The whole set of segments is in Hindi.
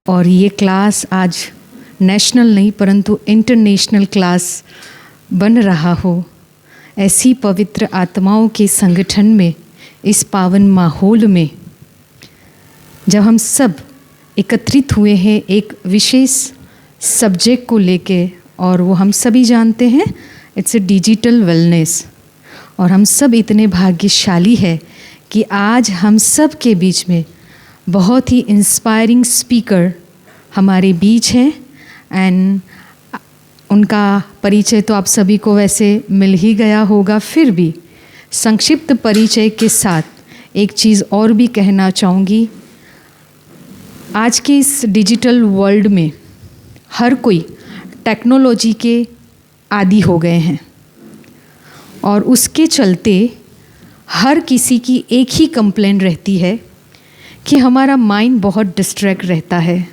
और ये क्लास आज नेशनल नहीं परंतु इंटरनेशनल क्लास बन रहा हो, ऐसी पवित्र आत्माओं के संगठन में, इस पावन माहौल में जब हम सब एकत्रित हुए हैं एक विशेष सब्जेक्ट को लेके, और वो हम सभी जानते हैं इट्स ए डिजिटल वेलनेस। और हम सब इतने भाग्यशाली हैं कि आज हम सब के बीच में बहुत ही इंस्पायरिंग स्पीकर हमारे बीच हैं। एंड उनका परिचय तो आप सभी को वैसे मिल ही गया होगा, फिर भी संक्षिप्त परिचय के साथ एक चीज़ और भी कहना चाहूँगी। आज के इस डिजिटल वर्ल्ड में हर कोई टेक्नोलॉजी के आदी हो गए हैं और उसके चलते हर किसी की एक ही कंप्लेंट रहती है कि हमारा माइंड बहुत डिस्ट्रैक्ट रहता है,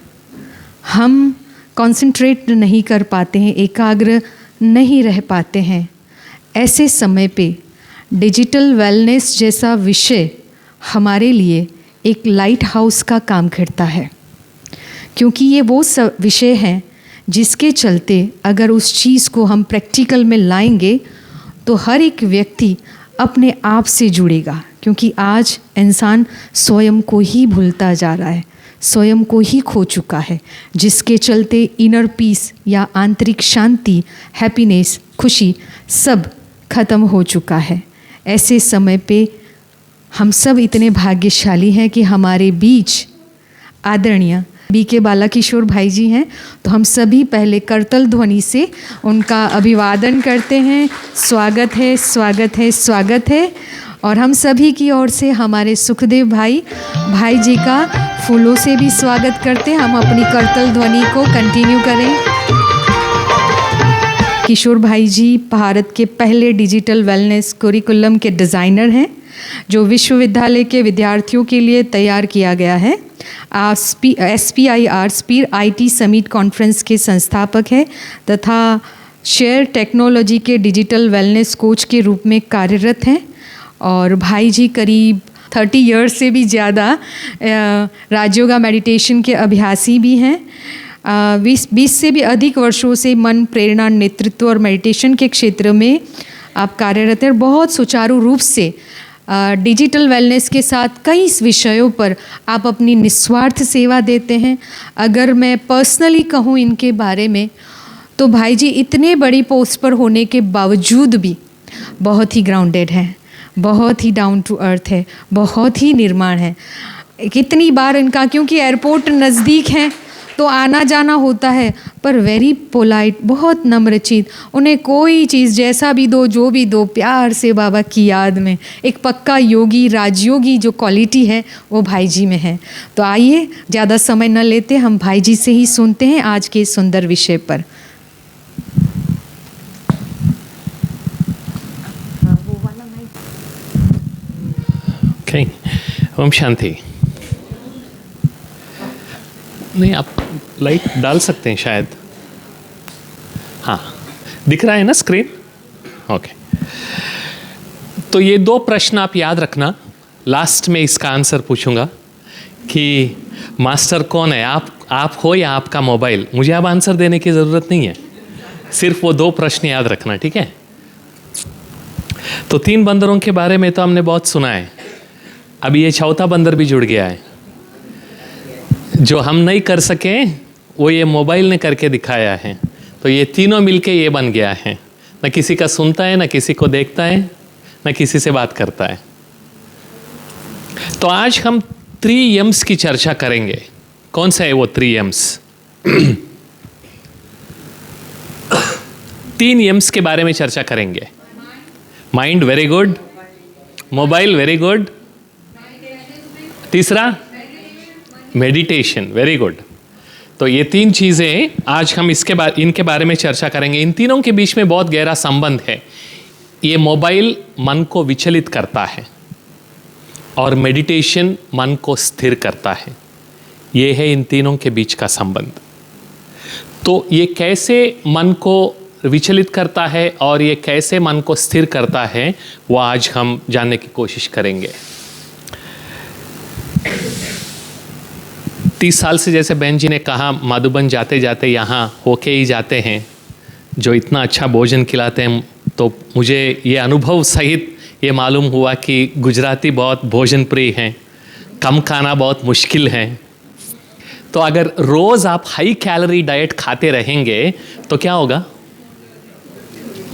हम कंसंट्रेट नहीं कर पाते हैं, एकाग्र नहीं रह पाते हैं। ऐसे समय पे डिजिटल वेलनेस जैसा विषय हमारे लिए एक लाइट हाउस का काम करता है, क्योंकि ये वो सब विषय हैं जिसके चलते अगर उस चीज़ को हम प्रैक्टिकल में लाएंगे तो हर एक व्यक्ति अपने आप से जुड़ेगा। क्योंकि आज इंसान स्वयं को ही भूलता जा रहा है, स्वयं को ही खो चुका है, जिसके चलते इनर पीस या आंतरिक शांति, हैप्पीनेस, खुशी सब खत्म हो चुका है। ऐसे समय पे हम सब इतने भाग्यशाली हैं कि हमारे बीच आदरणीय BK बालाकिशोर भाई जी हैं, तो हम सभी पहले करतल ध्वनि से उनका अभिवादन करते हैं। स्वागत है, स्वागत है, स्वागत है। और हम सभी की ओर से हमारे सुखदेव भाई जी का फूलों से भी स्वागत करते हैं। हम अपनी करतल ध्वनि को कंटिन्यू करें। किशोर भाई जी भारत के पहले डिजिटल वेलनेस करिकुलम के डिज़ाइनर हैं, जो विश्वविद्यालय के विद्यार्थियों के लिए तैयार किया गया है। SPIR speed IT summit conference के संस्थापक हैं तथा शेयर टेक्नोलॉजी के डिजिटल वेलनेस कोच के रूप में कार्यरत हैं। और भाई जी करीब 30 इयर्स से भी ज़्यादा राजयोगा मेडिटेशन के अभ्यासी भी हैं। 20 से भी अधिक वर्षों से मन, प्रेरणा, नेतृत्व और मेडिटेशन के क्षेत्र में आप कार्यरत हैं। बहुत सुचारू रूप से डिजिटल वेलनेस के साथ कई विषयों पर आप अपनी निस्वार्थ सेवा देते हैं। अगर मैं पर्सनली कहूँ इनके बारे में तो भाई जी इतने बड़ी पोस्ट पर होने के बावजूद भी बहुत ही ग्राउंडेड हैं, बहुत ही डाउन टू अर्थ है, बहुत ही निर्माण है। कितनी बार इनका, क्योंकि एयरपोर्ट नज़दीक है तो आना जाना होता है, पर वेरी पोलाइट, बहुत नम्रचित, उन्हें कोई चीज़ जैसा भी दो, जो भी दो, प्यार से बाबा की याद में। एक पक्का योगी, राजयोगी जो क्वालिटी है वो भाई जी में है। तो आइए ज़्यादा समय न लेते, हम भाई जी से ही सुनते हैं आज के सुंदर विषय पर। ओके, ओम शांति। नहीं, आप लाइट डाल सकते हैं शायद। हाँ, दिख रहा है ना स्क्रीन? ओके। तो ये 2 प्रश्न आप याद रखना। लास्ट में इसका आंसर पूछूंगा कि मास्टर कौन है, आप हो या आपका मोबाइल। मुझे अब आंसर देने की ज़रूरत नहीं है, सिर्फ वो 2 प्रश्न याद रखना, ठीक है? तो 3 बंदरों के बारे में तो हमने बहुत सुना है। अभी ये 4था बंदर भी जुड़ गया है। जो हम नहीं कर सके वो ये मोबाइल ने करके दिखाया है। तो ये तीनों मिलके ये बन गया है। न किसी का सुनता है, न किसी को देखता है, न किसी से बात करता है। तो आज हम 3 M's की चर्चा करेंगे। कौन सा है वो 3 M's? 3 M's के बारे में चर्चा करेंगे। Mind, very good. Mobile, very good. तीसरा मेडिटेशन, वेरी गुड। तो ये 3 चीज़ें आज हम इनके बारे में चर्चा करेंगे। इन तीनों के बीच में बहुत गहरा संबंध है। ये मोबाइल मन को विचलित करता है और मेडिटेशन मन को स्थिर करता है। ये है इन तीनों के बीच का संबंध। तो ये कैसे मन को विचलित करता है और ये कैसे मन को स्थिर करता है, वो आज हम जानने की कोशिश करेंगे। 30 साल से, जैसे बहन जी ने कहा, माधुबन जाते जाते यहाँ होके ही जाते हैं, जो इतना अच्छा भोजन खिलाते हैं, तो मुझे ये अनुभव सहित ये मालूम हुआ कि गुजराती बहुत भोजन प्रिय हैं, कम खाना बहुत मुश्किल है। तो अगर रोज़ आप हाई कैलोरी डाइट खाते रहेंगे तो क्या होगा?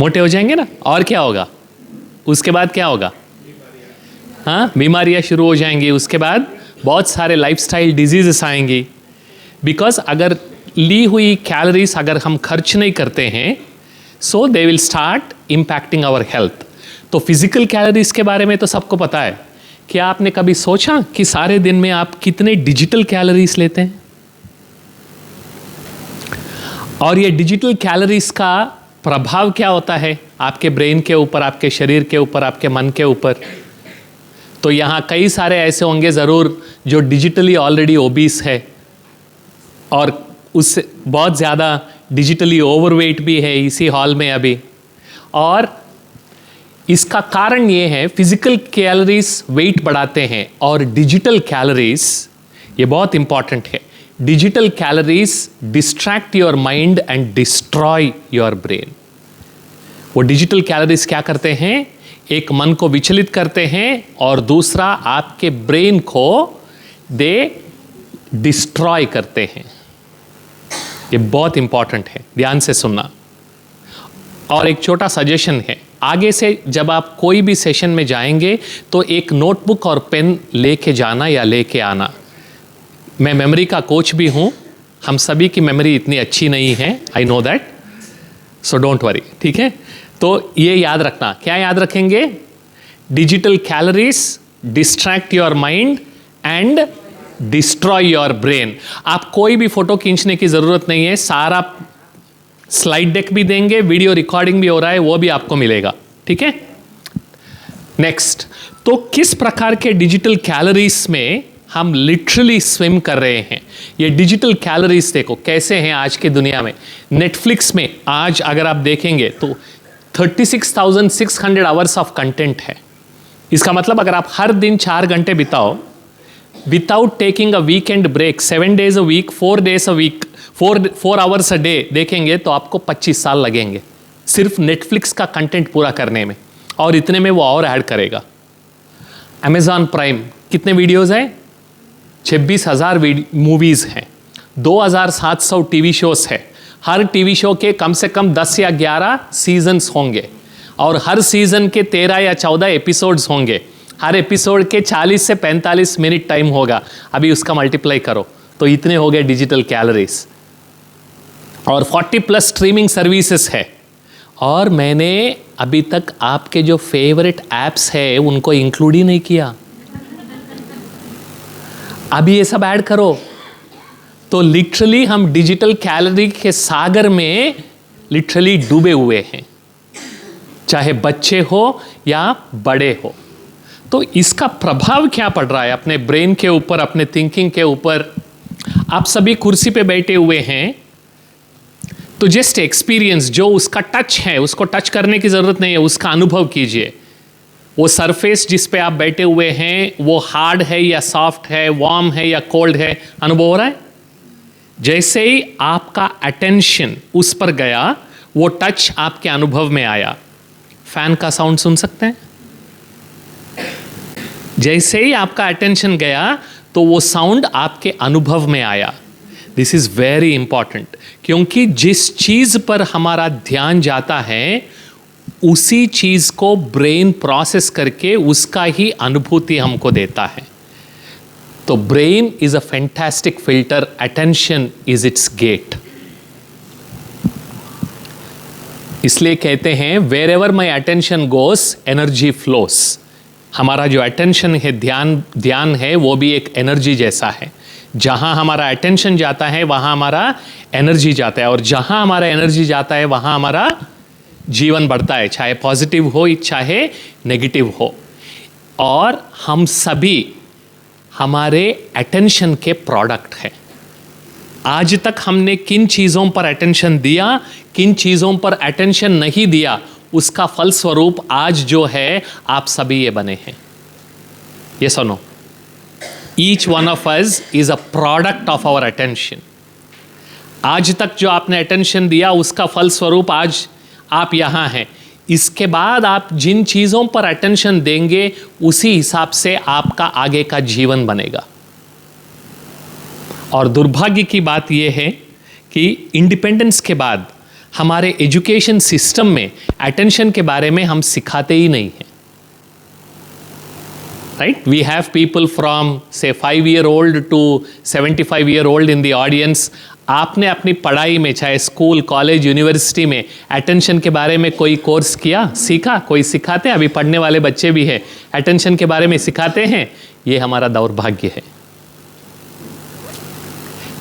मोटे हो जाएंगे ना। और क्या होगा? उसके बाद क्या होगा? हाँ, बीमारियाँ शुरू हो जाएंगी। उसके बाद बहुत सारे लाइफस्टाइल डिजीजेस आएंगी। बिकॉज अगर ली हुई कैलोरीज अगर हम खर्च नहीं करते हैं, so they will start impacting our health. तो फिजिकल कैलोरीज के बारे में तो सबको पता है। क्या आपने कभी सोचा कि सारे दिन में आप कितने डिजिटल कैलोरीज लेते हैं? और ये डिजिटल कैलोरीज का प्रभाव क्या होता है आपके ब्रेन के ऊपर, आपके शरीर के ऊपर, आपके मन के ऊपर? तो यहाँ कई सारे ऐसे होंगे ज़रूर जो डिजिटली ऑलरेडी ओबीस है और उससे बहुत ज़्यादा डिजिटली ओवरवेट भी है इसी हॉल में अभी। और इसका कारण ये है, फिजिकल कैलोरीज वेट बढ़ाते हैं और डिजिटल कैलोरीज, ये बहुत इंपॉर्टेंट है, digital calories distract your mind and destroy your brain. वो डिजिटल कैलोरीज क्या करते हैं? एक मन को विचलित करते हैं और दूसरा आपके ब्रेन को दे डिस्ट्रॉय करते हैं। ये बहुत इंपॉर्टेंट है, ध्यान से सुनना। और एक छोटा सजेशन है, आगे से जब आप कोई भी सेशन में जाएंगे तो एक नोटबुक और पेन लेके जाना या लेके आना। मैं मेमोरी का कोच भी हूं, हम सभी की मेमोरी इतनी अच्छी नहीं है, I know that, so don't worry, ठीक है? तो ये याद रखना। क्या याद रखेंगे? Digital calories distract your mind and destroy your brain. आप कोई भी फोटो खींचने की जरूरत नहीं है, सारा स्लाइड डेक भी देंगे, वीडियो रिकॉर्डिंग भी हो रहा है, वो भी आपको मिलेगा, ठीक है? नेक्स्ट, तो किस प्रकार के डिजिटल कैलोरीज में हम लिटरली स्विम कर रहे हैं? ये डिजिटल कैलोरीज देखो कैसे हैं आज की दुनिया में। नेटफ्लिक्स में आज अगर आप देखेंगे तो 36,600 आवर्स ऑफ कंटेंट है। इसका मतलब अगर आप हर दिन 4 घंटे बिताओ without taking a weekend break, 7 days a week, 4 days a week, 4 hours a day देखेंगे तो आपको 25 साल लगेंगे सिर्फ नेटफ्लिक्स का कंटेंट पूरा करने में, और इतने में वो और ऐड करेगा। अमेजॉन प्राइम कितने वीडियोस हैं? 26,000 मूवीज हैं, 2,700 टीवी शोज है। हर टीवी शो के कम से कम 10 या 11 सीजन्स होंगे और हर सीजन के 13 या 14 एपिसोड्स होंगे। हर एपिसोड के 40 से 45 मिनट टाइम होगा। अभी उसका मल्टीप्लाई करो तो इतने हो गए डिजिटल कैलोरीज। और 40+ स्ट्रीमिंग सर्विसेज है। और मैंने अभी तक आपके जो फेवरेट ऐप्स है उनको इंक्लूड ही नहीं किया। अभी ये सब ऐड करो तो लिटरली हम डिजिटल कैलोरी के सागर में लिटरली डूबे हुए हैं, चाहे बच्चे हो या बड़े हो। तो इसका प्रभाव क्या पड़ रहा है अपने ब्रेन के ऊपर, अपने थिंकिंग के ऊपर? आप सभी कुर्सी पे बैठे हुए हैं तो जस्ट एक्सपीरियंस, जो उसका टच है उसको टच करने की जरूरत नहीं है, उसका अनुभव कीजिए। वो सरफेस जिस पे आप बैठे हुए हैं वो हार्ड है या सॉफ्ट है, वार्म है या कोल्ड है, अनुभव हो रहा है? जैसे ही आपका अटेंशन उस पर गया, वो टच आपके अनुभव में आया। फैन का साउंड सुन सकते हैं? जैसे ही आपका अटेंशन गया तो वो साउंड आपके अनुभव में आया। दिस इज वेरी इंपॉर्टेंट, क्योंकि जिस चीज पर हमारा ध्यान जाता है उसी चीज को ब्रेन प्रोसेस करके उसका ही अनुभूति हमको देता है। तो brain is a fantastic filter, attention is its gate. इसलिए कहते हैं wherever my attention goes energy flows. हमारा जो अटेंशन है, ध्यान है, वो भी एक एनर्जी जैसा है। जहां हमारा अटेंशन जाता है वहां हमारा एनर्जी जाता है, और जहां हमारा एनर्जी जाता है वहां हमारा जीवन बढ़ता है, चाहे पॉजिटिव हो चाहे नेगेटिव हो। और हम सभी हमारे अटेंशन के प्रोडक्ट हैं। आज तक हमने किन चीज़ों पर अटेंशन दिया, किन चीज़ों पर अटेंशन नहीं दिया, उसका फलस्वरूप आज जो है आप सभी ये बने हैं। ये सुनो, each one of us is a product of our attention. आज तक जो आपने अटेंशन दिया उसका फलस्वरूप आज आप यहाँ हैं। इसके बाद आप जिन चीज़ों पर अटेंशन देंगे उसी हिसाब से आपका आगे का जीवन बनेगा। और दुर्भाग्य की बात यह है कि इंडिपेंडेंस के बाद हमारे एजुकेशन सिस्टम में अटेंशन के बारे में हम सिखाते ही नहीं हैं। Right, we have people from say 5-year-old to 75-year-old in the audience. आपने अपनी पढ़ाई में, चाहे स्कूल, कॉलेज, यूनिवर्सिटी में अटेंशन के बारे में कोई कोर्स किया, सीखा? कोई सिखाते हैं? अभी पढ़ने वाले बच्चे भी हैं, अटेंशन के बारे में सिखाते हैं? ये हमारा दौर्भाग्य है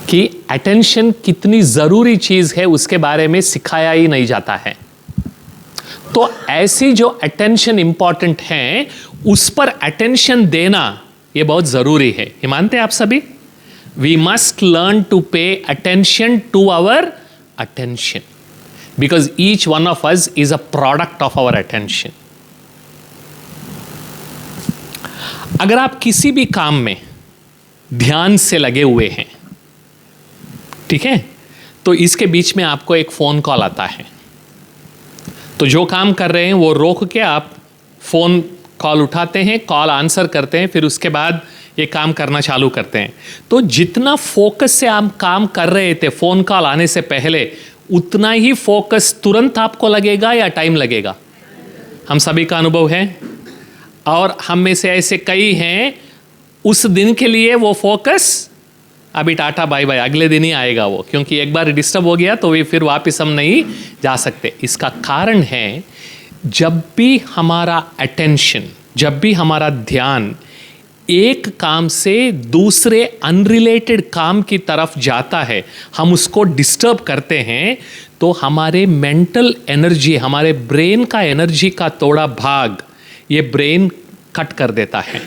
कि अटेंशन कितनी ज़रूरी चीज़ है उसके बारे में सिखाया ही नहीं जाता है। तो ऐसी जो अटेंशन इंपॉर्टेंट है उस पर अटेंशन देना ये बहुत ज़रूरी है। ये मानते हैं आप सभी? We must learn to pay attention to our attention because each one of us is a product of our attention. अगर आप किसी भी काम में ध्यान से लगे हुए हैं, ठीक है, तो इसके बीच में आपको एक फ़ोन कॉल आता है, तो जो काम कर रहे हैं वो रोक के आप फ़ोन कॉल उठाते हैं, कॉल आंसर करते हैं, फिर उसके बाद ये काम करना चालू करते हैं। तो जितना फोकस से आप काम कर रहे थे फ़ोन कॉल आने से पहले, उतना ही फोकस तुरंत आपको लगेगा या टाइम लगेगा? हम सभी का अनुभव है, और हम में से ऐसे कई हैं उस दिन के लिए वो फोकस अभी टाटा बाय बाय, अगले दिन ही आएगा वो, क्योंकि एक बार डिस्टर्ब हो गया तो फिर वापस हम नहीं जा सकते। इसका कारण है जब भी हमारा अटेंशन, जब भी हमारा ध्यान एक काम से दूसरे अनरिलेटेड काम की तरफ जाता है, हम उसको डिस्टर्ब करते हैं, तो हमारे मेंटल एनर्जी, हमारे ब्रेन का एनर्जी का थोड़ा भाग ये ब्रेन कट कर देता है।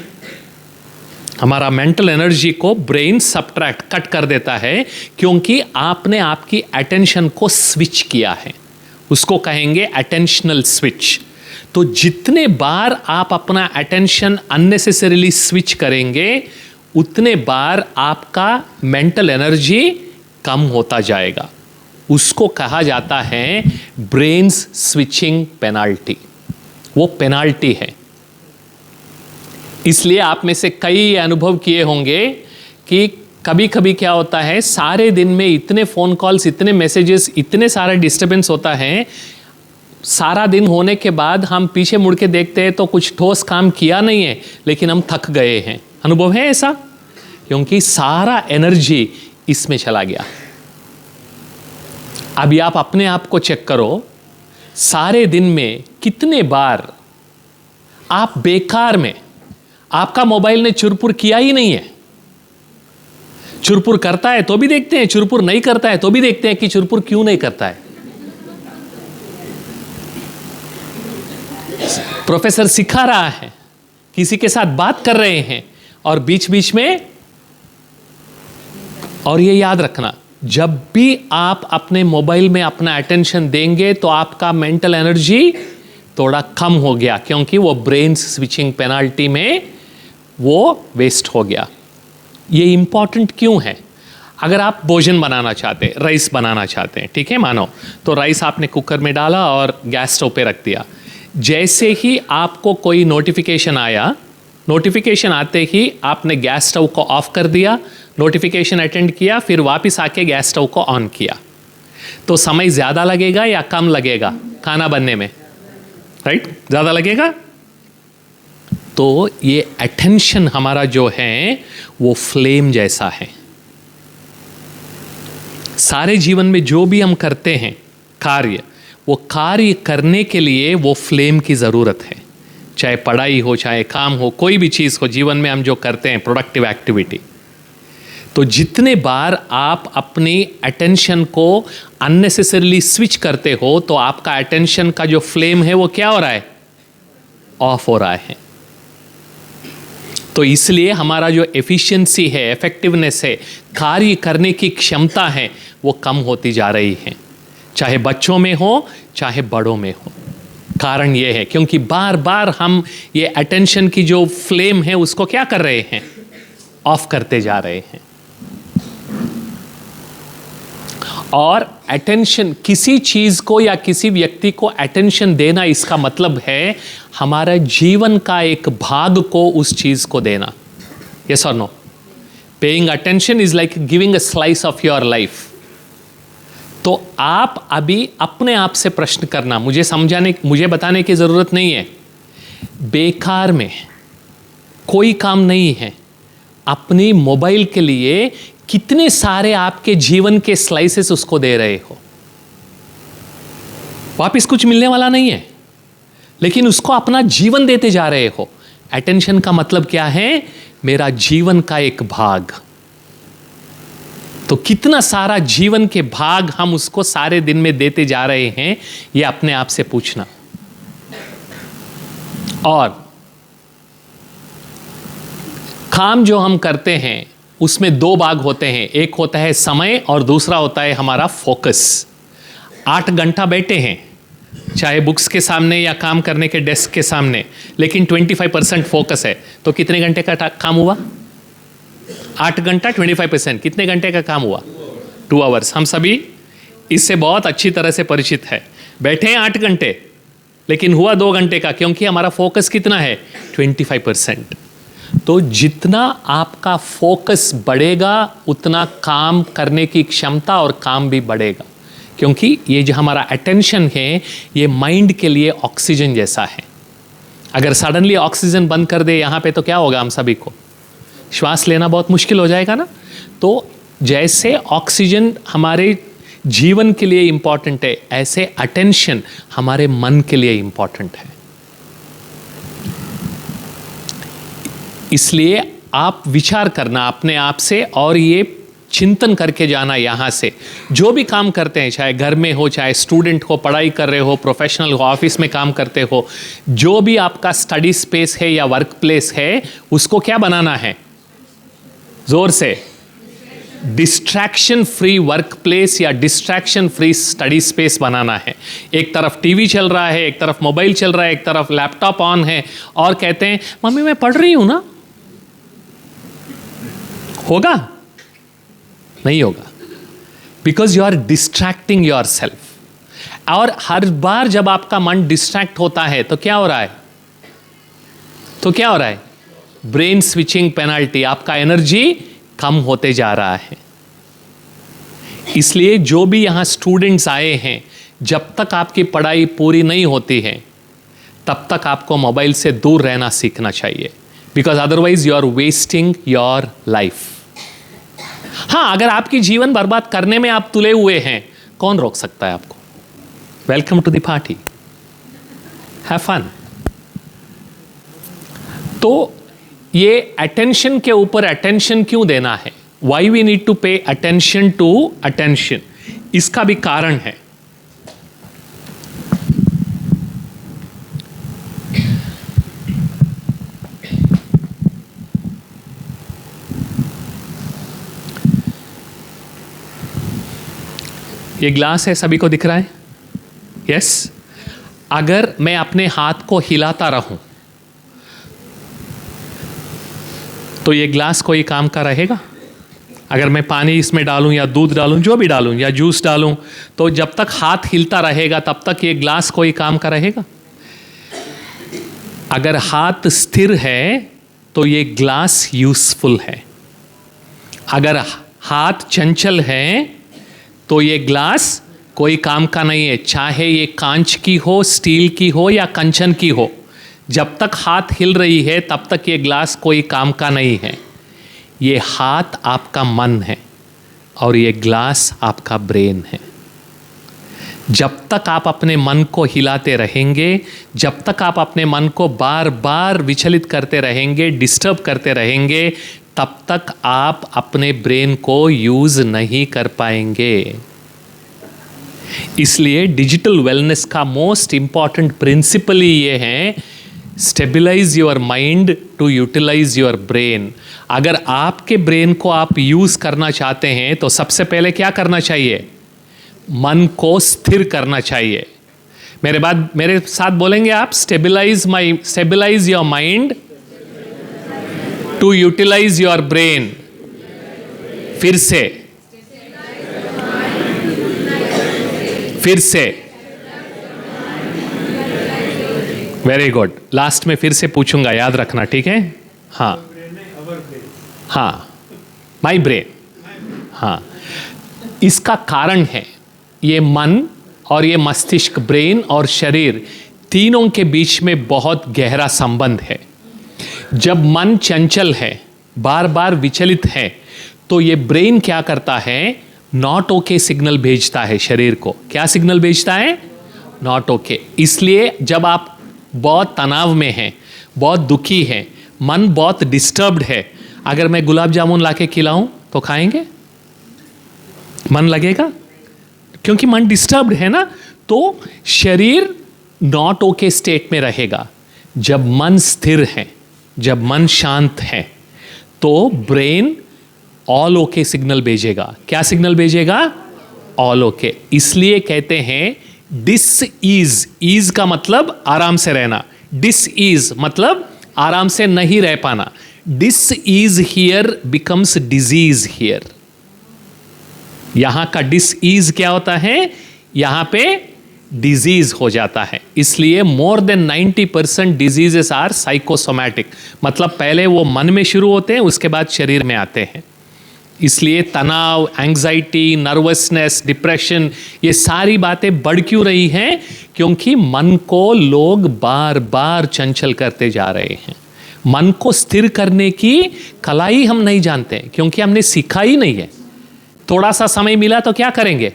हमारा मेंटल एनर्जी को ब्रेन सब्ट्रैक्ट, कट कर देता है, क्योंकि आपने आपकी अटेंशन को स्विच किया है। उसको कहेंगे अटेंशनल स्विच। तो जितने बार आप अपना अटेंशन अननेसेसरीली स्विच करेंगे उतने बार आपका मेंटल एनर्जी कम होता जाएगा। उसको कहा जाता है ब्रेन्स स्विचिंग पेनाल्टी। वो पेनाल्टी है। इसलिए आप में से कई अनुभव किए होंगे कि कभी कभी क्या होता है, सारे दिन में इतने फ़ोन कॉल्स, इतने मैसेजेस, इतने सारे डिस्टर्बेंस होता है, सारा दिन होने के बाद हम पीछे मुड़ के देखते हैं तो कुछ ठोस काम किया नहीं है, लेकिन हम थक गए हैं। अनुभव है ऐसा? क्योंकि सारा एनर्जी इसमें चला गया। अभी आप अपने आप को चेक करो, सारे दिन में कितने बार आप बेकार में, आपका मोबाइल ने चुरपुर किया ही नहीं है। चुरपुर करता है तो भी देखते हैं, चुरपुर नहीं करता है तो भी देखते हैं कि चुरपुर क्यों नहीं करता है। प्रोफेसर सिखा रहा है, किसी के साथ बात कर रहे हैं, और बीच बीच में, और ये याद रखना, जब भी आप अपने मोबाइल में अपना अटेंशन देंगे तो आपका मेंटल एनर्जी थोड़ा कम हो गया, क्योंकि वो ब्रेन स्विचिंग पेनाल्टी में वो वेस्ट हो गया। ये इंपॉर्टेंट क्यों है? अगर आप भोजन बनाना चाहते हैं, राइस बनाना चाहते हैं, ठीक है, मानो तो राइस आपने कुकर में डाला और गैस स्टोव पे रख दिया। जैसे ही आपको कोई नोटिफिकेशन आया, नोटिफिकेशन आते ही आपने गैस स्टोव को ऑफ कर दिया, नोटिफिकेशन अटेंड किया, फिर वापस आके गैस स्टोव को ऑन किया, तो समय ज़्यादा लगेगा या कम लगेगा खाना बनने में? राइट, ज़्यादा लगेगा। तो ये अटेंशन हमारा जो है वो फ्लेम जैसा है। सारे जीवन में जो भी हम करते हैं कार्य, वो कार्य करने के लिए वो फ्लेम की ज़रूरत है। चाहे पढ़ाई हो, चाहे काम हो, कोई भी चीज़ हो, जीवन में हम जो करते हैं प्रोडक्टिव एक्टिविटी, तो जितने बार आप अपनी अटेंशन को अननेसेसरीली स्विच करते हो तो आपका अटेंशन का जो फ्लेम है वो क्या हो रहा है? ऑफ हो रहा है। तो इसलिए हमारा जो एफिशिएंसी है, इफेक्टिवनेस है, कार्य करने की क्षमता है, वो कम होती जा रही है, चाहे बच्चों में हो चाहे बड़ों में हो। कारण ये है क्योंकि बार बार हम ये अटेंशन की जो फ्लेम है उसको क्या कर रहे हैं? ऑफ करते जा रहे हैं। और अटेंशन, किसी चीज को या किसी व्यक्ति को अटेंशन देना, इसका मतलब है हमारा जीवन का एक भाग को उस चीज को देना। यस और no? Paying attention is like giving a slice of your life. तो आप अभी अपने आप से प्रश्न करना, मुझे बताने की जरूरत नहीं है। बेकार में कोई काम नहीं है। अपनी मोबाइल के लिए कितने सारे आपके जीवन के स्लाइसेस उसको दे रहे हो। वापिस कुछ मिलने वाला नहीं है, लेकिन उसको अपना जीवन देते जा रहे हो। अटेंशन का मतलब क्या है? मेरा जीवन का एक भाग। तो कितना सारा जीवन के भाग हम उसको सारे दिन में देते जा रहे हैं, यह अपने आप से पूछना। और काम जो हम करते हैं उसमें दो भाग होते हैं, एक होता है समय और दूसरा होता है हमारा फोकस। 8 घंटा बैठे हैं, चाहे बुक्स के सामने या काम करने के डेस्क के सामने, लेकिन 25% फोकस है, तो कितने घंटे का काम हुआ? 8 घंटा 25%, कितने घंटे का काम हुआ? 2 आवर्स। हम सभी इससे बहुत अच्छी तरह से परिचित है। बैठे हैं 8 घंटे, लेकिन हुआ 2 घंटे का, क्योंकि हमारा फोकस कितना है? 25%। तो जितना आपका फोकस बढ़ेगा उतना काम करने की क्षमता और काम भी बढ़ेगा, क्योंकि ये जो हमारा अटेंशन है ये माइंड के लिए ऑक्सीजन जैसा है। अगर सडनली ऑक्सीजन बंद कर दे यहाँ पे तो क्या होगा? हम सभी को श्वास लेना बहुत मुश्किल हो जाएगा ना। तो जैसे ऑक्सीजन हमारे जीवन के लिए इंपॉर्टेंट है, ऐसे अटेंशन हमारे मन के लिए इंपॉर्टेंट है। इसलिए आप विचार करना अपने आप से और ये चिंतन करके जाना यहाँ से, जो भी काम करते हैं, चाहे घर में हो, चाहे स्टूडेंट हो, पढ़ाई कर रहे हो, प्रोफेशनल हो, ऑफिस में काम करते हो, जो भी आपका स्टडी स्पेस है या वर्क प्लेस है, उसको क्या बनाना है? जोर से, डिस्ट्रैक्शन फ्री वर्क प्लेस या डिस्ट्रैक्शन फ्री स्टडी स्पेस बनाना है। एक तरफ टीवी चल रहा है, एक तरफ मोबाइल चल रहा है, एक तरफ लैपटॉप ऑन है, और कहते हैं मम्मी मैं पढ़ रही हूं ना। होगा? नहीं होगा, because you are distracting yourself. और हर बार जब आपका मन डिस्ट्रैक्ट होता है तो क्या हो रहा है? ब्रेन स्विचिंग पेनल्टी, आपका एनर्जी कम होते जा रहा है। इसलिए जो भी यहां स्टूडेंट्स आए हैं, जब तक आपकी पढ़ाई पूरी नहीं होती है तब तक आपको मोबाइल से दूर रहना सीखना चाहिए, because otherwise you are wasting your life. हाँ, अगर आपकी जीवन बर्बाद करने में आप तुले हुए हैं, कौन रोक सकता है आपको? Welcome to the party, have fun. तो ये अटेंशन के ऊपर अटेंशन क्यों देना है? Why we need to pay attention to attention, इसका भी कारण है। ये ग्लास है, सभी को दिख रहा है? यस। अगर मैं अपने हाथ को हिलाता रहूं तो ये ग्लास कोई काम का रहेगा? अगर मैं पानी इसमें डालूं या दूध डालूं, जो भी डालूं, या जूस डालूं, तो जब तक हाथ हिलता रहेगा तब तक ये ग्लास कोई काम का रहेगा? अगर हाथ स्थिर है तो ये ग्लास यूजफुल है। अगर हाथ चंचल है तो ये ग्लास कोई काम का नहीं है, चाहे ये कांच की हो, स्टील की हो या कंचन की हो। जब तक हाथ हिल रही है तब तक ये ग्लास कोई काम का नहीं है। ये हाथ आपका मन है और ये ग्लास आपका ब्रेन है। जब तक आप अपने मन को हिलाते रहेंगे, जब तक आप अपने मन को बार बार विचलित करते रहेंगे, डिस्टर्ब करते रहेंगे, तब तक आप अपने ब्रेन को यूज नहीं कर पाएंगे। इसलिए डिजिटल वेलनेस का मोस्ट इंपॉर्टेंट प्रिंसिपल ही ये है, stabilise your mind to utilise your brain. अगर आपके ब्रेन को आप यूज करना चाहते हैं तो सबसे पहले क्या करना चाहिए? मन को स्थिर करना चाहिए। मेरे साथ बोलेंगे आप? Stabilise your mind to utilise your brain, फिर से वेरी गुड। लास्ट में फिर से पूछूंगा, याद रखना, ठीक है? हाँ हाँ, माई ब्रेन। हाँ, इसका कारण है ये मन और ये मस्तिष्क, ब्रेन और शरीर, तीनों के बीच में बहुत गहरा संबंध है। जब मन चंचल है, बार बार विचलित है, तो ये ब्रेन क्या करता है, नॉट ओके सिग्नल भेजता है शरीर को। क्या सिग्नल भेजता है? Not okay. इसलिए जब आप बहुत तनाव में हैं, बहुत दुखी हैं, मन बहुत डिस्टर्ब्ड है, अगर मैं गुलाब जामुन लाके खिलाऊं तो खाएंगे? मन लगेगा? क्योंकि मन डिस्टर्ब्ड है ना। तो शरीर नॉट ओके स्टेट में रहेगा। जब मन स्थिर है, जब मन शांत है, तो ब्रेन ऑल ओके सिग्नल भेजेगा। क्या सिग्नल भेजेगा? All okay. इसलिए कहते हैं डिस ईज, ईज का मतलब आराम से रहना, डिस ईज मतलब आराम से नहीं रह पाना। Dis ease here becomes disease here. यहां का डिस ईज क्या होता है? यहां पे डिजीज हो जाता है। इसलिए more than 90% diseases are psychosomatic, मतलब पहले वो मन में शुरू होते हैं, उसके बाद शरीर में आते हैं। इसलिए तनाव, एंग्जाइटी, नर्वसनेस, डिप्रेशन, ये सारी बातें बढ़ क्यों रही हैं? क्योंकि मन को लोग बार बार चंचल करते जा रहे हैं। मन को स्थिर करने की कला ही हम नहीं जानते, क्योंकि हमने सीखा ही नहीं है। थोड़ा सा समय मिला तो क्या करेंगे?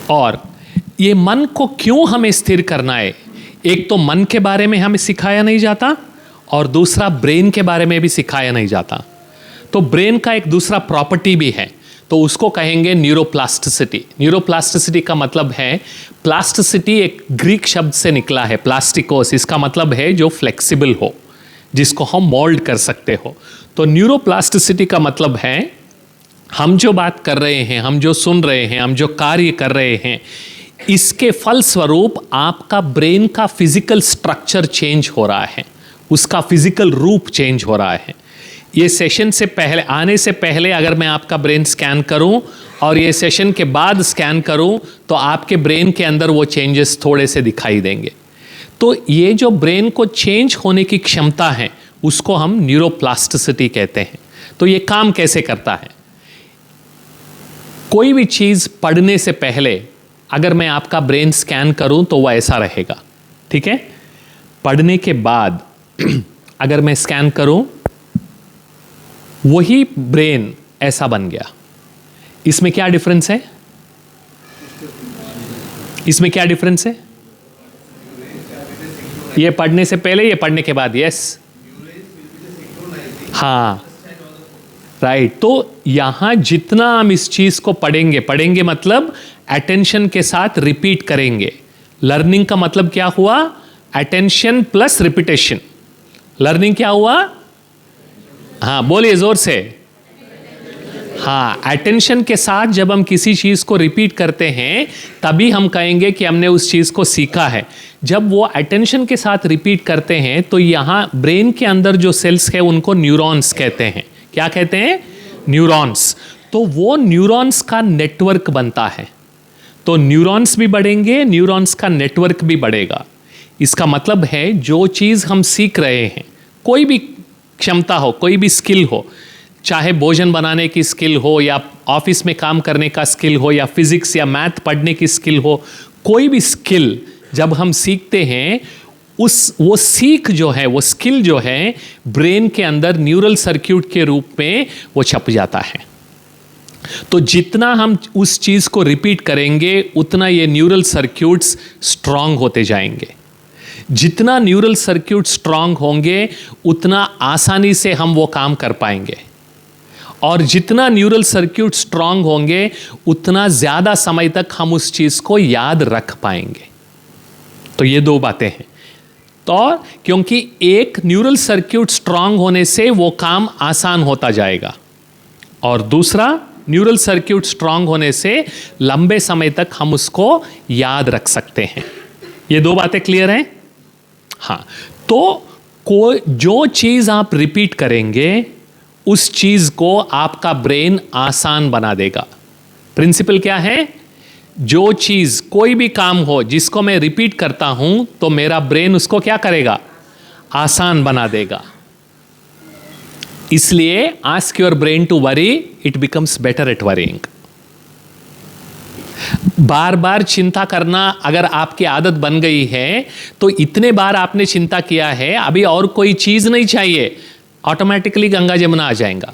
और ये मन को क्यों हमें स्थिर करना है? एक तो मन के बारे में हमें सिखाया नहीं जाता, और दूसरा ब्रेन के बारे में भी सिखाया नहीं जाता। तो ब्रेन का एक दूसरा प्रॉपर्टी भी है, तो उसको कहेंगे न्यूरोप्लास्टिसिटी। न्यूरोप्लास्टिसिटी का मतलब है, प्लास्टिसिटी एक ग्रीक शब्द से निकला है, प्लास्टिकोस। इसका मतलब है जो फ्लेक्सिबल हो, जिसको हम मोल्ड कर सकते हो। तो न्यूरोप्लास्टिसिटी का मतलब है हम जो बात कर रहे हैं, हम जो सुन रहे हैं, हम जो कार्य कर रहे हैं, इसके फलस्वरूप आपका ब्रेन का फिजिकल स्ट्रक्चर चेंज हो रहा है, उसका फिजिकल रूप चेंज हो रहा है। ये सेशन से पहले, आने से पहले अगर मैं आपका ब्रेन स्कैन करूं और ये सेशन के बाद स्कैन करूं, तो आपके ब्रेन के अंदर वो चेंजेस थोड़े से दिखाई देंगे। तो ये जो ब्रेन को चेंज होने की क्षमता है, उसको हम न्यूरोप्लास्टिसिटी कहते हैं। तो ये काम कैसे करता है? कोई भी चीज़ पढ़ने से पहले अगर मैं आपका ब्रेन स्कैन करूं तो वह ऐसा रहेगा, ठीक है? पढ़ने के बाद अगर मैं स्कैन करूं, वही ब्रेन ऐसा बन गया। इसमें क्या डिफरेंस है? इसमें क्या डिफरेंस है? ये पढ़ने से पहले, ये पढ़ने के बाद। यस, हाँ, राइट। तो यहां जितना हम इस चीज को पढ़ेंगे मतलब अटेंशन के साथ रिपीट करेंगे। लर्निंग का मतलब क्या हुआ? Attention plus repetition. लर्निंग क्या हुआ? हाँ, बोलिए जोर से। हाँ, अटेंशन के साथ जब हम किसी चीज को रिपीट करते हैं, तभी हम कहेंगे कि हमने उस चीज को सीखा है। जब वो अटेंशन के साथ रिपीट करते हैं, तो यहां ब्रेन के अंदर जो सेल्स है उनको न्यूरॉन्स कहते हैं। क्या कहते हैं? न्यूरॉन्स। तो वो न्यूरॉन्स का नेटवर्क बनता है। तो न्यूरॉन्स भी बढ़ेंगे, न्यूरॉन्स का नेटवर्क भी बढ़ेगा। इसका मतलब है जो चीज़ हम सीख रहे हैं, कोई भी क्षमता हो, कोई भी स्किल हो, चाहे भोजन बनाने की स्किल हो, या ऑफिस में काम करने का स्किल हो, या फिजिक्स या मैथ पढ़ने की स्किल हो, कोई भी स्किल जब हम सीखते हैं, वो सीख जो है, वो स्किल जो है, ब्रेन के अंदर न्यूरल सर्किट के रूप में वो छप जाता है। तो जितना हम उस चीज़ को रिपीट करेंगे, उतना ये न्यूरल सर्किट्स स्ट्रांग होते जाएंगे। जितना न्यूरल सर्किट स्ट्रांग होंगे, उतना आसानी से हम वो काम कर पाएंगे, और जितना न्यूरल सर्किट स्ट्रांग होंगे, उतना ज़्यादा समय तक हम उस चीज़ को याद रख पाएंगे। तो ये दो बातें हैं। तो क्योंकि एक न्यूरल सर्किट स्ट्रांग होने से वो काम आसान होता जाएगा, और दूसरा न्यूरल सर्किट स्ट्रांग होने से लंबे समय तक हम उसको याद रख सकते हैं। ये दो बातें क्लियर हैं? हाँ, तो जो चीज़ आप रिपीट करेंगे उस चीज़ को आपका ब्रेन आसान बना देगा। प्रिंसिपल क्या है? जो चीज़, कोई भी काम हो जिसको मैं रिपीट करता हूं तो मेरा ब्रेन उसको क्या करेगा? आसान बना देगा। इसलिए ask your brain to worry, it becomes better at worrying. बार बार चिंता करना अगर आपकी आदत बन गई है तो इतने बार आपने चिंता किया है, अभी और कोई चीज नहीं चाहिए, ऑटोमेटिकली गंगा जमुना आ जाएगा,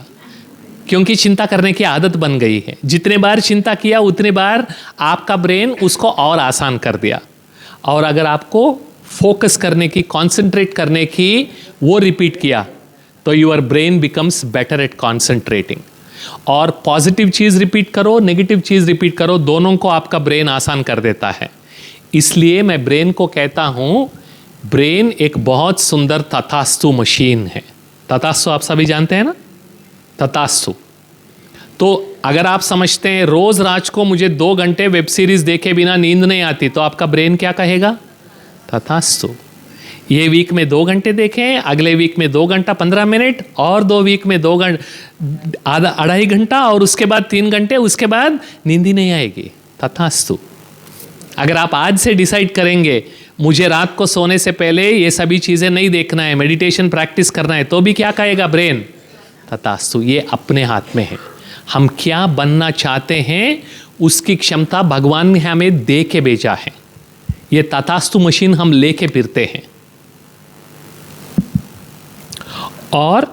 क्योंकि चिंता करने की आदत बन गई है। जितने बार चिंता किया उतने बार आपका ब्रेन उसको और आसान कर दिया। और अगर आपको फोकस करने की, कॉन्सेंट्रेट करने की वो रिपीट किया तो your brain becomes better at concentrating. और पॉजिटिव चीज़ रिपीट करो, नेगेटिव चीज़ रिपीट करो, दोनों को आपका ब्रेन आसान कर देता है। इसलिए मैं ब्रेन को कहता हूं, ब्रेन एक बहुत सुंदर तथास्तु मशीन है। तथास्तु आप सभी जानते हैं ना? तथास्तु। तो अगर आप समझते हैं रोज रात को मुझे 2 घंटे वेब सीरीज देखे बिना नींद नहीं आती, तो आपका ब्रेन क्या कहेगा? तथास्तु। ये वीक में 2 घंटे देखें, अगले वीक में 2 घंटा 15 मिनट, और 2 वीक में 2 घंटा, आधा 2.5 घंटा, और उसके बाद 3 घंटे, उसके बाद नींद ही नहीं आएगी। तथास्तु। अगर आप आज से डिसाइड करेंगे मुझे रात को सोने से पहले ये सभी चीज़ें नहीं देखना है, मेडिटेशन प्रैक्टिस करना है, तो भी क्या कहेगा ब्रेन? तथास्तु। ये अपने हाथ में है। हम क्या बनना चाहते हैं उसकी क्षमता भगवान ने हमें दे के भेजा है। ये तथास्तु मशीन हम लेके फिरते हैं। और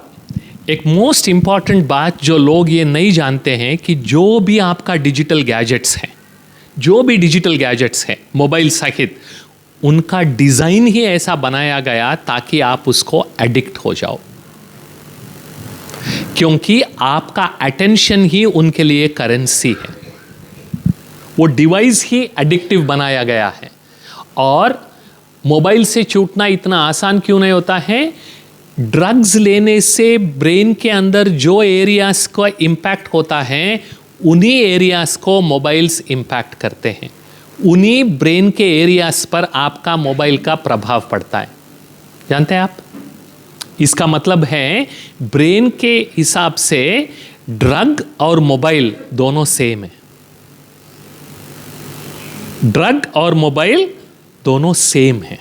एक मोस्ट इंपॉर्टेंट बात जो लोग ये नहीं जानते हैं कि जो भी आपका डिजिटल गैजेट्स हैं, जो भी डिजिटल गैजेट्स हैं मोबाइल सहित, उनका डिज़ाइन ही ऐसा बनाया गया ताकि आप उसको एडिक्ट हो जाओ, क्योंकि आपका अटेंशन ही उनके लिए करेंसी है। वो डिवाइस ही एडिक्टिव बनाया गया है। और मोबाइल से छूटना इतना आसान क्यों नहीं होता है? ड्रग्स लेने से ब्रेन के अंदर जो एरियाज का इम्पैक्ट होता है, उन्हीं एरियाज को मोबाइल्स इम्पैक्ट करते हैं। उन्हीं ब्रेन के एरियाज पर आपका मोबाइल का प्रभाव पड़ता है। जानते हैं आप? इसका मतलब है ब्रेन के हिसाब से ड्रग और मोबाइल दोनों सेम है। ड्रग और मोबाइल दोनों सेम है।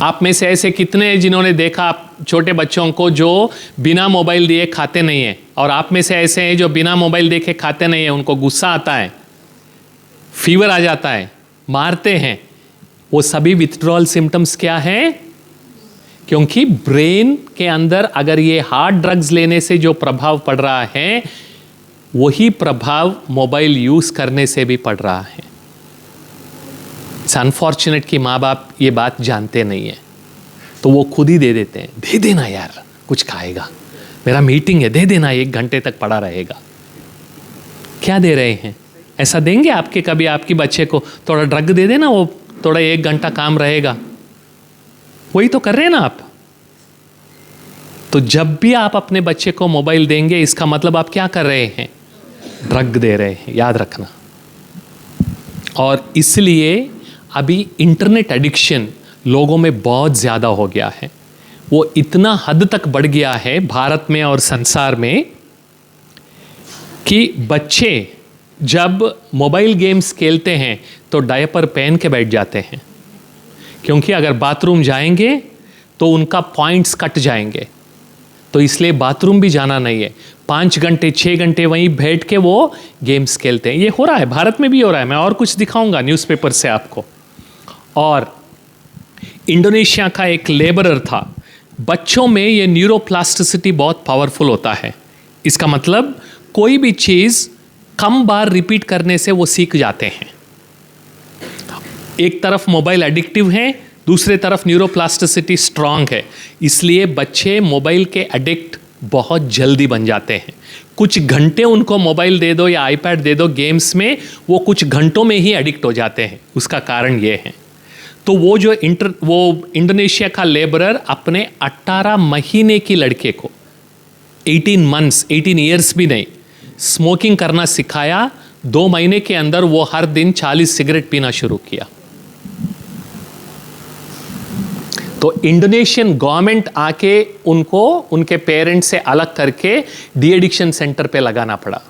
आप में से ऐसे कितने हैं जिन्होंने देखा छोटे बच्चों को जो बिना मोबाइल दिए खाते नहीं है? और आप में से ऐसे हैं जो बिना मोबाइल देखे खाते नहीं है, उनको गुस्सा आता है, फीवर आ जाता है, मारते हैं। वो सभी विथड्रॉल सिम्टम्स क्या है? क्योंकि ब्रेन के अंदर अगर ये हार्ड ड्रग्स लेने से जो प्रभाव पड़ रहा है, वही प्रभाव मोबाइल यूज करने से भी पड़ रहा है। इट्स अनफॉर्चुनेट कि माँ बाप ये बात जानते नहीं है, तो वो खुद ही दे देते हैं। दे देना यार, कुछ खाएगा, मेरा मीटिंग है, दे देना, 1 घंटे तक पड़ा रहेगा। क्या दे रहे हैं? ऐसा देंगे आपके कभी आपकी बच्चे को थोड़ा ड्रग दे देना, वो थोड़ा 1 घंटा काम रहेगा? वही तो कर रहे हैं ना आप। तो जब भी आप अपने बच्चे को मोबाइल देंगे, इसका मतलब आप क्या कर रहे हैं? ड्रग दे रहे हैं, याद रखना। और इसलिए अभी इंटरनेट एडिक्शन लोगों में बहुत ज़्यादा हो गया है। वो इतना हद तक बढ़ गया है भारत में और संसार में कि बच्चे जब मोबाइल गेम्स खेलते हैं तो डायपर पहन के बैठ जाते हैं, क्योंकि अगर बाथरूम जाएंगे तो उनका पॉइंट्स कट जाएंगे। तो इसलिए बाथरूम भी जाना नहीं है, 5 घंटे 6 घंटे वहीं बैठ के वो गेम्स खेलते हैं। ये हो रहा है, भारत में भी हो रहा है। मैं और कुछ दिखाऊंगा न्यूज़पेपर से आपको। और इंडोनेशिया का एक लेबरर था। बच्चों में ये न्यूरोप्लास्टिसिटी बहुत पावरफुल होता है। इसका मतलब कोई भी चीज़ कम बार रिपीट करने से वो सीख जाते हैं। एक तरफ मोबाइल एडिक्टिव है, दूसरे तरफ न्यूरोप्लास्टिसिटी स्ट्रांग है, इसलिए बच्चे मोबाइल के एडिक्ट बहुत जल्दी बन जाते हैं। कुछ घंटे उनको मोबाइल दे दो या आईपैड दे दो गेम्स में, वो कुछ घंटों में ही एडिक्ट हो जाते हैं। उसका कारण ये है। तो वो इंडोनेशिया का लेबरर अपने 18 महीने की लड़के को 18 ईयर्स भी नहीं, स्मोकिंग करना सिखाया। 2 महीने के अंदर वो हर दिन 40 सिगरेट पीना शुरू किया। तो इंडोनेशियन गवर्नमेंट आके उनको उनके पेरेंट्स से अलग करके डी एडिक्शन सेंटर पे लगाना पड़ा।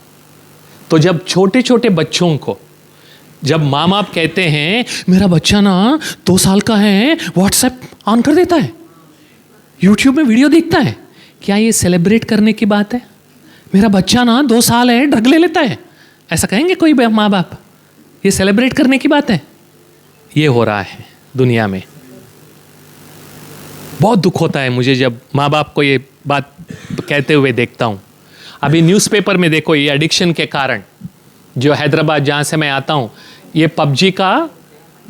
तो जब छोटे छोटे बच्चों को, जब माँ बाप कहते हैं मेरा बच्चा ना 2 साल का है, व्हाट्सएप ऑन कर देता है, यूट्यूब में वीडियो देखता है, क्या ये सेलिब्रेट करने की बात है? मेरा बच्चा ना 2 साल है, ड्रग ले लेता है, ऐसा कहेंगे कोई माँ बाप? ये सेलिब्रेट करने की बात है? ये हो रहा है दुनिया में। बहुत दुख होता है मुझे जब माँ बाप को ये बात कहते हुए देखता हूँ। अभी न्यूज़पेपर में देखो, ये एडिक्शन के कारण जो हैदराबाद जहाँ से मैं आता हूँ, ये पबजी का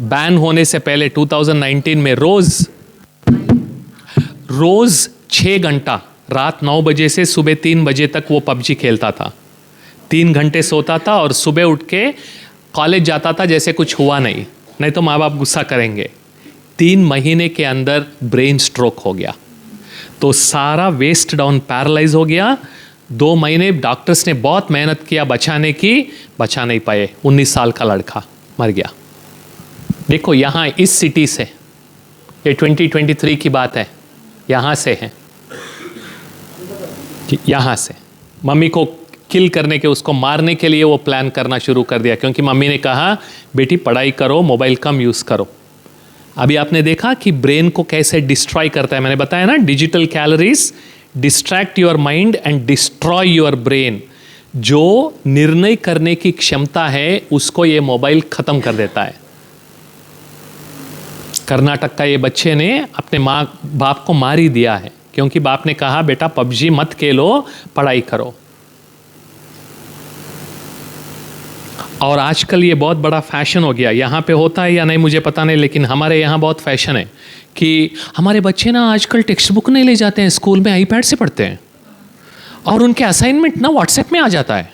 बैन होने से पहले 2019 में रोज़ 6 घंटा, रात 9 बजे से सुबह 3 बजे तक वो पबजी खेलता था। 3 घंटे सोता था और सुबह उठ के कॉलेज जाता था जैसे कुछ हुआ नहीं तो माँ बाप गुस्सा करेंगे। 3 महीने के अंदर ब्रेन स्ट्रोक हो गया, तो सारा वेस्ट डाउन पैरालाइज हो गया। 2 महीने डॉक्टर्स ने बहुत मेहनत किया बचाने की, बचा नहीं पाए। 19 साल का लड़का मर गया। देखो यहाँ इस सिटी से, ये 2023 की बात है, यहाँ से है, यहाँ से मम्मी को किल करने के, उसको मारने के लिए वो प्लान करना शुरू कर दिया, क्योंकि मम्मी ने कहा बेटी पढ़ाई करो, मोबाइल कम यूज़ करो। अभी आपने देखा कि ब्रेन को कैसे डिस्ट्रॉय करता है। मैंने बताया ना, digital calories distract your mind and destroy your brain. जो निर्णय करने की क्षमता है उसको ये मोबाइल खत्म कर देता है। कर्नाटक का ये बच्चे ने अपने माँ बाप को मार ही दिया है, क्योंकि बाप ने कहा बेटा पबजी मत खेलो, पढ़ाई करो। और आजकल ये बहुत बड़ा फैशन हो गया, यहाँ पे होता है या नहीं मुझे पता नहीं, लेकिन हमारे यहाँ बहुत फैशन है कि हमारे बच्चे ना आजकल टेक्स्ट बुक नहीं ले जाते हैं, स्कूल में आईपैड से पढ़ते हैं और उनके असाइनमेंट ना व्हाट्सएप में आ जाता है।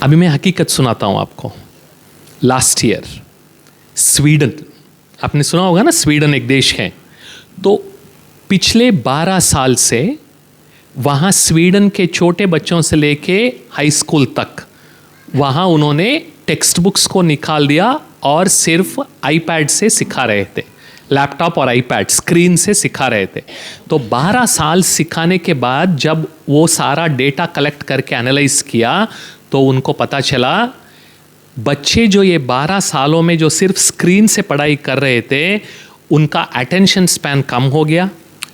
अभी मैं हकीकत सुनाता हूँ आपको। लास्ट ईयर स्वीडन, आपने सुना होगा ना, स्वीडन एक देश है, तो पिछले 12 साल से वहाँ स्वीडन के छोटे बच्चों से लेके हाई स्कूल तक वहाँ उन्होंने टेक्स्ट बुक्स को निकाल दिया और सिर्फ आईपैड से सिखा रहे थे, लैपटॉप और आईपैड स्क्रीन से सिखा रहे थे। तो 12 साल सिखाने के बाद जब वो सारा डेटा कलेक्ट करके एनालाइज किया तो उनको पता चला बच्चे जो ये 12 सालों में जो सिर्फ स्क्रीन से पढ़ाई कर रहे थे, उनका अटेंशन स्पैन कम हो गया,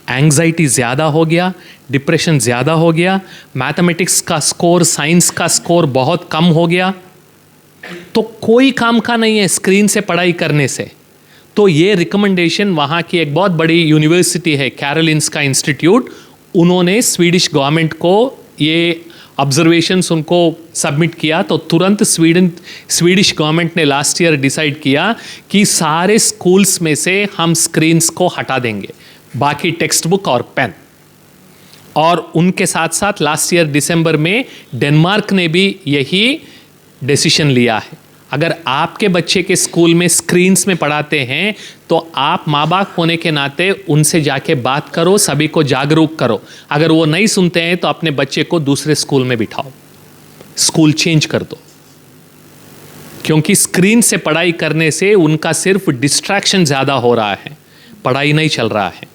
एंग्जाइटी ज़्यादा हो गया, डिप्रेशन ज़्यादा हो गया, मैथमेटिक्स का स्कोर, साइंस का स्कोर बहुत कम हो गया। तो कोई काम का नहीं है स्क्रीन से पढ़ाई करने से। तो ये रिकमेंडेशन वहाँ की एक बहुत बड़ी यूनिवर्सिटी है, कैरोलिंस्का इंस्टीट्यूट, उन्होंने स्वीडिश गवर्नमेंट को ये ऑब्जर्वेशंस उनको सबमिट किया। तो तुरंत स्वीडिश गवर्नमेंट ने लास्ट ईयर डिसाइड किया कि सारे स्कूल्स में से हम स्क्रीन्स को हटा देंगे, बाकी टेक्स्ट बुक और पेन। और उनके साथ साथ लास्ट ईयर दिसंबर में डेनमार्क ने भी यही डिसीजन लिया है। अगर आपके बच्चे के स्कूल में स्क्रीन्स में पढ़ाते हैं तो आप माँ बाप होने के नाते उनसे जाके बात करो, सभी को जागरूक करो। अगर वो नहीं सुनते हैं तो अपने बच्चे को दूसरे स्कूल में बिठाओ, स्कूल चेंज कर दो, क्योंकि स्क्रीन से पढ़ाई करने से उनका सिर्फ डिस्ट्रैक्शन ज़्यादा हो रहा है, पढ़ाई नहीं चल रहा है।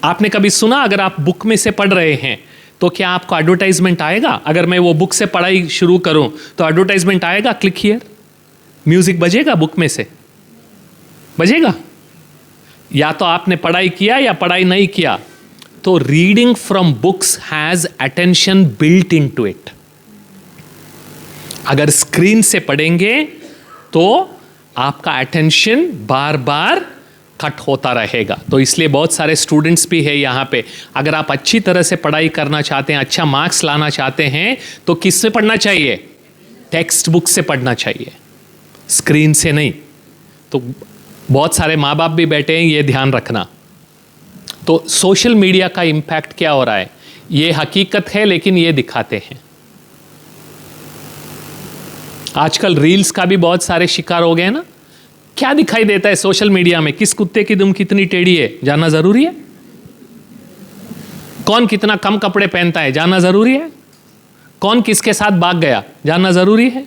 आपने कभी सुना अगर आप बुक में से पढ़ रहे हैं तो क्या आपको एडवर्टाइजमेंट आएगा? अगर मैं वो बुक से पढ़ाई शुरू करूं तो एडवर्टाइजमेंट आएगा, क्लिक हियर, म्यूजिक बजेगा, बुक में से बजेगा। या तो आपने पढ़ाई किया या पढ़ाई नहीं किया। तो reading from books has attention built into it. अगर स्क्रीन से पढ़ेंगे तो आपका अटेंशन बार बार कट होता रहेगा। तो इसलिए बहुत सारे स्टूडेंट्स भी है यहाँ पे, अगर आप अच्छी तरह से पढ़ाई करना चाहते हैं, अच्छा मार्क्स लाना चाहते हैं, तो किससे पढ़ना चाहिए? टेक्स्ट बुक से पढ़ना चाहिए, स्क्रीन से नहीं। तो बहुत सारे माँ बाप भी बैठे हैं, ये ध्यान रखना। तो सोशल मीडिया का इम्पैक्ट क्या हो रहा है, ये हकीकत है, लेकिन ये दिखाते हैं। आजकल रील्स का भी बहुत सारे शिकार हो गए ना। क्या दिखाई देता है सोशल मीडिया में? किस कुत्ते की दुम कितनी टेढ़ी है जानना जरूरी है? कौन कितना कम कपड़े पहनता है जानना जरूरी है? कौन किसके साथ भाग गया जानना जरूरी है?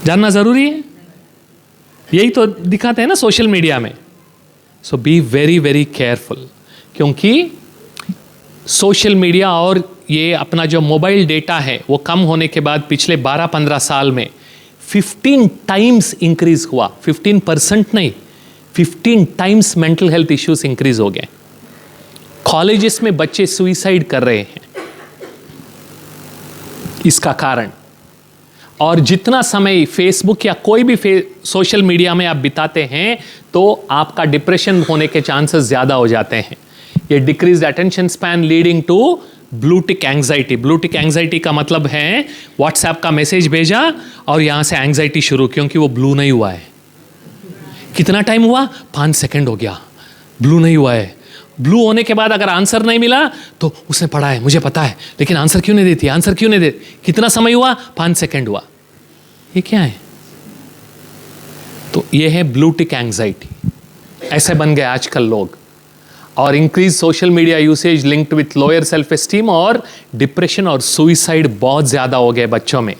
जानना जरूरी है? यही तो दिखाते हैं ना सोशल मीडिया में। सो बी वेरी वेरी केयरफुल, क्योंकि सोशल मीडिया और ये अपना जो मोबाइल डेटा है वो कम होने के बाद पिछले 12-15 साल में 15 टाइम्स इंक्रीज हुआ। 15% नहीं, 15 times mental health issues increase हो गए। कॉलेजेस में बच्चे सुइसाइड कर रहे हैं इसका कारण। और जितना समय फेसबुक या कोई भी सोशल मीडिया में आप बिताते हैं तो आपका डिप्रेशन होने के चांसेस ज़्यादा हो जाते हैं। ये decrease attention span leading to blue tick anxiety. Blue tick anxiety का मतलब है व्हाट्सएप का मैसेज भेजा और यहाँ से एंग्जाइटी शुरू, क्योंकि वो ब्लू नहीं हुआ है। कितना टाइम हुआ? 5 सेकंड हो गया, ब्लू नहीं हुआ है। ब्लू होने के बाद अगर आंसर नहीं मिला तो उसने पढ़ा है, मुझे पता है, लेकिन आंसर क्यों नहीं देती, आंसर क्यों नहीं देती। कितना समय हुआ? 5 सेकंड हुआ। ये क्या है? तो ये है ब्लू टिक एंग्जाइटी। ऐसे बन गए आजकल लोग। और increase social media usage linked with lower self esteem और डिप्रेशन और सुइसाइड बहुत ज़्यादा हो गए बच्चों में,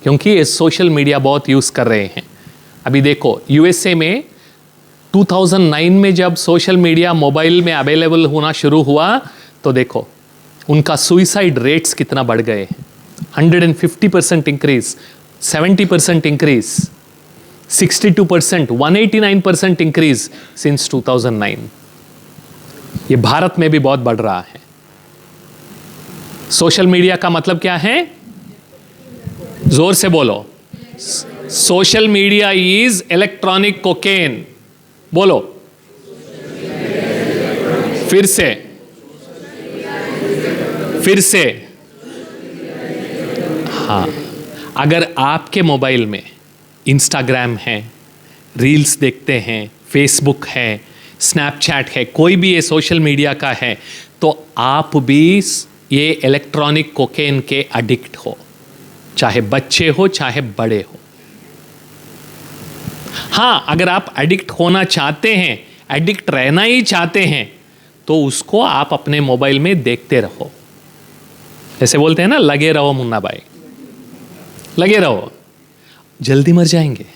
क्योंकि ये सोशल मीडिया बहुत यूज़ कर रहे हैं। अभी देखो यूएसए में 2009 में जब सोशल मीडिया मोबाइल में अवेलेबल होना शुरू हुआ तो देखो उनका सुइसाइड रेट्स कितना बढ़ गए हैं। 150% इंक्रीज, 70% इंक्रीज, 62%, 189% इंक्रीज सिंस 2009। ये भारत में भी बहुत बढ़ रहा है। सोशल मीडिया का मतलब क्या है? जोर से बोलो। Social media is electronic cocaine. बोलो फिर से। हाँ, अगर आपके मोबाइल में इंस्टाग्राम है, रील्स देखते हैं, फेसबुक है, स्नैपचैट है, कोई भी ये सोशल मीडिया का है, तो आप भी ये इलेक्ट्रॉनिक कोकेन के एडिक्ट हो, चाहे बच्चे हो चाहे बड़े हो। हाँ, अगर आप एडिक्ट होना चाहते हैं, एडिक्ट रहना ही चाहते हैं, तो उसको आप अपने मोबाइल में देखते रहो। ऐसे बोलते हैं ना, लगे रहो मुन्ना भाई, लगे रहो, जल्दी मर जाएंगे,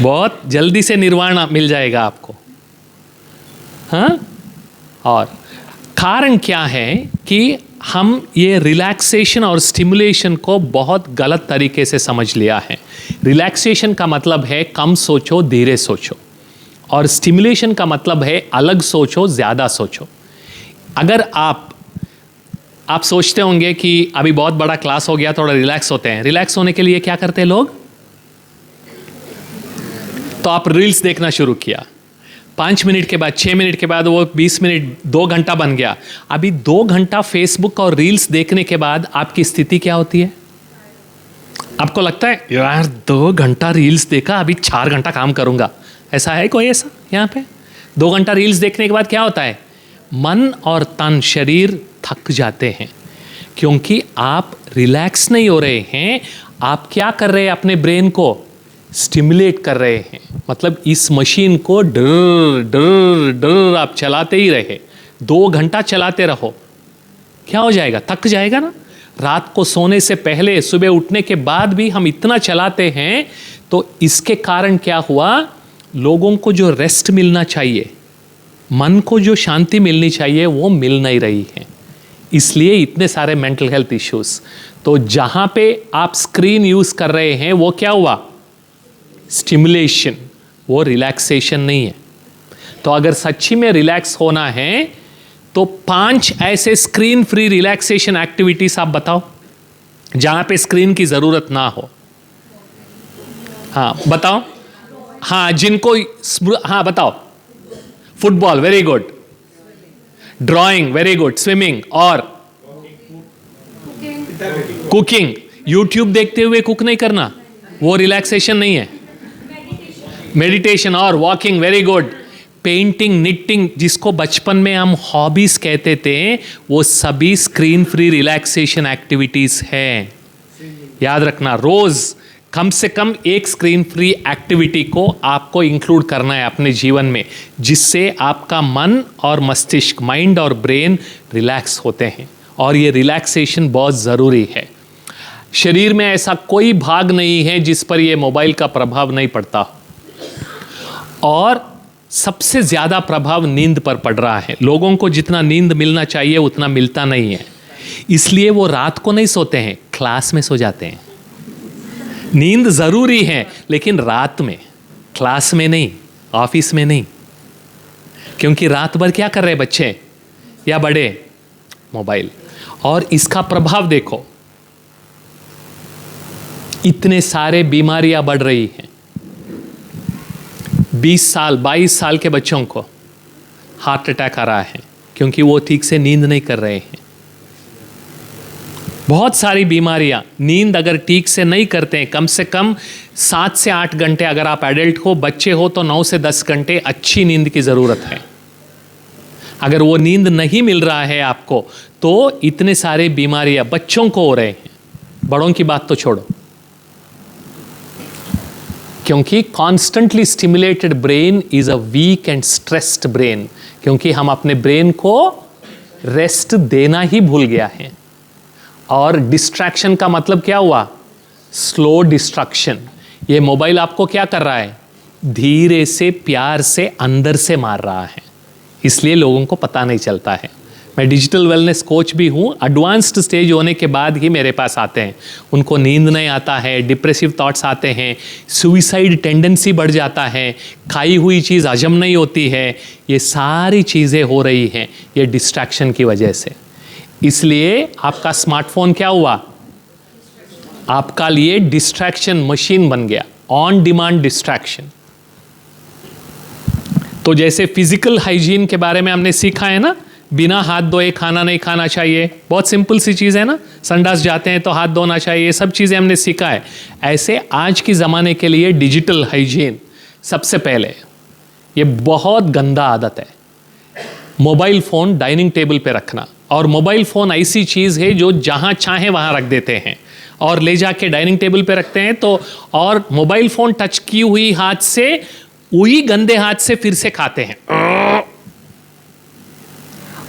बहुत जल्दी से निर्वाण मिल जाएगा आपको। हाँ, और कारण क्या है कि हम ये रिलैक्सेशन और स्टिमुलेशन को बहुत गलत तरीके से समझ लिया है। रिलैक्सेशन का मतलब है कम सोचो, धीरे सोचो, और स्टिमुलेशन का मतलब है अलग सोचो, ज़्यादा सोचो। अगर आप सोचते होंगे कि अभी बहुत बड़ा क्लास हो गया, थोड़ा रिलैक्स होते हैं। रिलैक्स होने के लिए क्या करते हैं लोग? तो आप रील्स देखना शुरू किया, 5 मिनट के बाद, 6 मिनट के बाद वो 20 मिनट, 2 घंटा बन गया। अभी 2 घंटा फेसबुक और रील्स देखने के बाद आपकी स्थिति क्या होती है? आपको लगता है यार 2 घंटा रील्स देखा, अभी 4 घंटा काम करूंगा। ऐसा है कोई ऐसा यहाँ पे? 2 घंटा रील्स देखने के बाद क्या होता है? मन और तन, शरीर थक जाते हैं, क्योंकि आप रिलैक्स नहीं हो रहे हैं। आप क्या कर रहे हैं? अपने ब्रेन को स्टिमुलेट कर रहे हैं। मतलब इस मशीन को डर डर डर आप चलाते ही रहे, 2 घंटा चलाते रहो, क्या हो जाएगा? थक जाएगा ना। रात को सोने से पहले, सुबह उठने के बाद भी हम इतना चलाते हैं, तो इसके कारण क्या हुआ? लोगों को जो रेस्ट मिलना चाहिए, मन को जो शांति मिलनी चाहिए, वो मिल नहीं रही है। इसलिए इतने सारे मेंटल हेल्थ इश्यूज। तो जहां पे आप स्क्रीन यूज कर रहे हैं वो क्या हुआ? स्टिमुलेशन, वो रिलैक्सेशन नहीं है। तो अगर सच्ची में रिलैक्स होना है तो 5 ऐसे स्क्रीन फ्री रिलैक्सेशन एक्टिविटीज आप बताओ जहां पे स्क्रीन की जरूरत ना हो। हाँ बताओ। हाँ, जिनको, हाँ बताओ। Football, very good. Drawing, very good. Swimming, और कुकिंग। यूट्यूब देखते हुए कुक नहीं करना, वो रिलैक्सेशन नहीं है। मेडिटेशन और walking, very good. Painting, knitting, जिसको बचपन में हम हॉबीज कहते थे, वो सभी स्क्रीन फ्री रिलैक्सेशन एक्टिविटीज हैं। याद रखना, रोज कम से कम एक स्क्रीन फ्री एक्टिविटी को आपको इंक्लूड करना है अपने जीवन में, जिससे आपका मन और मस्तिष्क, माइंड और ब्रेन रिलैक्स होते हैं। और ये रिलैक्सेशन बहुत ज़रूरी है। शरीर में ऐसा कोई भाग नहीं है जिस पर ये मोबाइल का प्रभाव नहीं पड़ता। और सबसे ज़्यादा प्रभाव नींद पर पड़ रहा है। लोगों को जितना नींद मिलना चाहिए उतना मिलता नहीं है, इसलिए वो रात को नहीं सोते हैं, क्लास में सो जाते हैं। नींद ज़रूरी है लेकिन रात में, क्लास में नहीं, ऑफिस में नहीं। क्योंकि रात भर क्या कर रहे हैं बच्चे या बड़े? मोबाइल। और इसका प्रभाव देखो, इतने सारे बीमारियां बढ़ रही हैं। 20 साल 22 साल के बच्चों को हार्ट अटैक आ रहा है क्योंकि वो ठीक से नींद नहीं कर रहे हैं। बहुत सारी बीमारियां, नींद अगर ठीक से नहीं करते हैं, कम से कम 7 से 8 घंटे, अगर आप एडल्ट हो, बच्चे हो तो 9 से 10 घंटे अच्छी नींद की ज़रूरत है। अगर वो नींद नहीं मिल रहा है आपको तो इतने सारे बीमारियां बच्चों को हो रहे हैं, बड़ों की बात तो छोड़ो। क्योंकि constantly stimulated brain is a weak and stressed brain, क्योंकि हम अपने ब्रेन को रेस्ट देना ही भूल गया है। और डिस्ट्रैक्शन का मतलब क्या हुआ? Slow destruction. ये मोबाइल आपको क्या कर रहा है? धीरे से, प्यार से, अंदर से मार रहा है, इसलिए लोगों को पता नहीं चलता है। मैं डिजिटल वेलनेस कोच भी हूँ। एडवांस्ड स्टेज होने के बाद ही मेरे पास आते हैं। उनको नींद नहीं आता है, डिप्रेसिव थॉट्स आते हैं, सुइसाइड टेंडेंसी बढ़ जाता है, खाई हुई चीज़ हजम नहीं होती है। ये सारी चीज़ें हो रही हैं ये डिस्ट्रैक्शन की वजह से। इसलिए आपका स्मार्टफोन क्या हुआ? आपका लिए डिस्ट्रैक्शन मशीन बन गया, ऑन डिमांड डिस्ट्रैक्शन। तो जैसे फिजिकल हाइजीन के बारे में हमने सीखा है ना, बिना हाथ धोए खाना नहीं खाना चाहिए, बहुत सिंपल सी चीज़ है ना। संडास जाते हैं तो हाथ धोना चाहिए, ये सब चीज़ें हमने सीखा है। ऐसे आज की ज़माने के लिए डिजिटल हाइजीन सबसे पहले, ये बहुत गंदा आदत है, मोबाइल फ़ोन डाइनिंग टेबल पे रखना। और मोबाइल फ़ोन ऐसी चीज़ है जो जहाँ चाहे वहाँ रख देते हैं और ले जाके डाइनिंग टेबल पे रखते हैं। तो और मोबाइल फ़ोन टच की हुई हाथ से, वही गंदे हाथ से फिर से खाते हैं,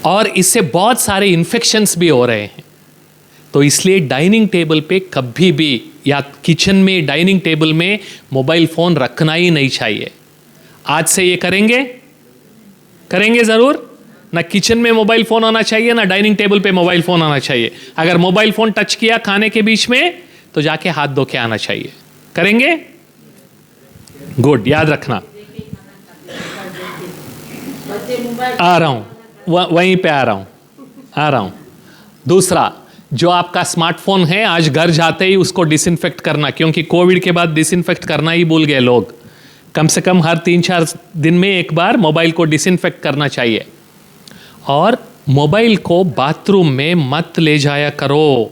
और इससे बहुत सारे इन्फेक्शंस भी हो रहे हैं। तो इसलिए डाइनिंग टेबल पे कभी भी, या किचन में डाइनिंग टेबल में मोबाइल फ़ोन रखना ही नहीं चाहिए। आज से ये करेंगे ज़रूर ना। किचन में मोबाइल फ़ोन होना चाहिए ना डाइनिंग टेबल पे मोबाइल फ़ोन होना चाहिए। अगर मोबाइल फ़ोन टच किया खाने के बीच में तो जाके हाथ धो के आना चाहिए। करेंगे? गुड, याद रखना। आ रहा हूं, वहीं पे आ रहा हूं। दूसरा, जो आपका स्मार्टफोन है, आज घर जाते ही उसको डिसइंफेक्ट करना, क्योंकि कोविड के बाद डिसइंफेक्ट करना ही भूल गए लोग। कम से कम हर 3-4 दिन में एक बार मोबाइल को डिसइंफेक्ट करना चाहिए। और मोबाइल को बाथरूम में मत ले जाया करो,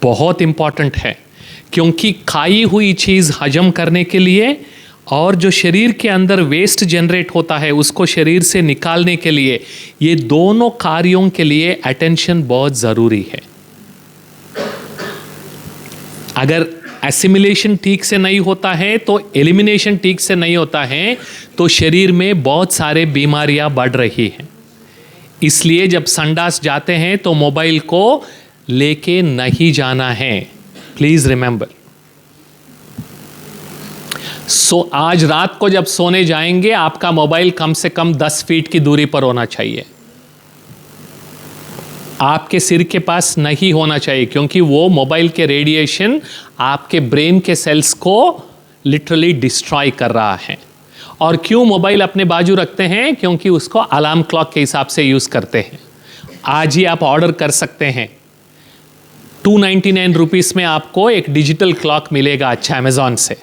बहुत इंपॉर्टेंट है। क्योंकि खाई हुई चीज़ हजम करने के लिए और जो शरीर के अंदर वेस्ट जनरेट होता है उसको शरीर से निकालने के लिए, ये दोनों कार्यों के लिए अटेंशन बहुत ज़रूरी है। अगर एसिमिलेशन ठीक से नहीं होता है तो एलिमिनेशन ठीक से नहीं होता है, तो शरीर में बहुत सारे बीमारियां बढ़ रही हैं। इसलिए जब संडास जाते हैं तो मोबाइल को लेके नहीं जाना है, प्लीज रिमेंबर। आज रात को जब सोने जाएंगे आपका मोबाइल कम से कम 10 फीट की दूरी पर होना चाहिए, आपके सिर के पास नहीं होना चाहिए, क्योंकि वो मोबाइल के रेडिएशन आपके ब्रेन के सेल्स को लिटरली डिस्ट्रॉय कर रहा है। और क्यों मोबाइल अपने बाजू रखते हैं? क्योंकि उसको अलार्म क्लॉक के हिसाब से यूज़ करते हैं। आज ही आप ऑर्डर कर सकते हैं, 299 रुपीज़ में आपको एक डिजिटल क्लॉक मिलेगा अच्छा अमेजॉन से।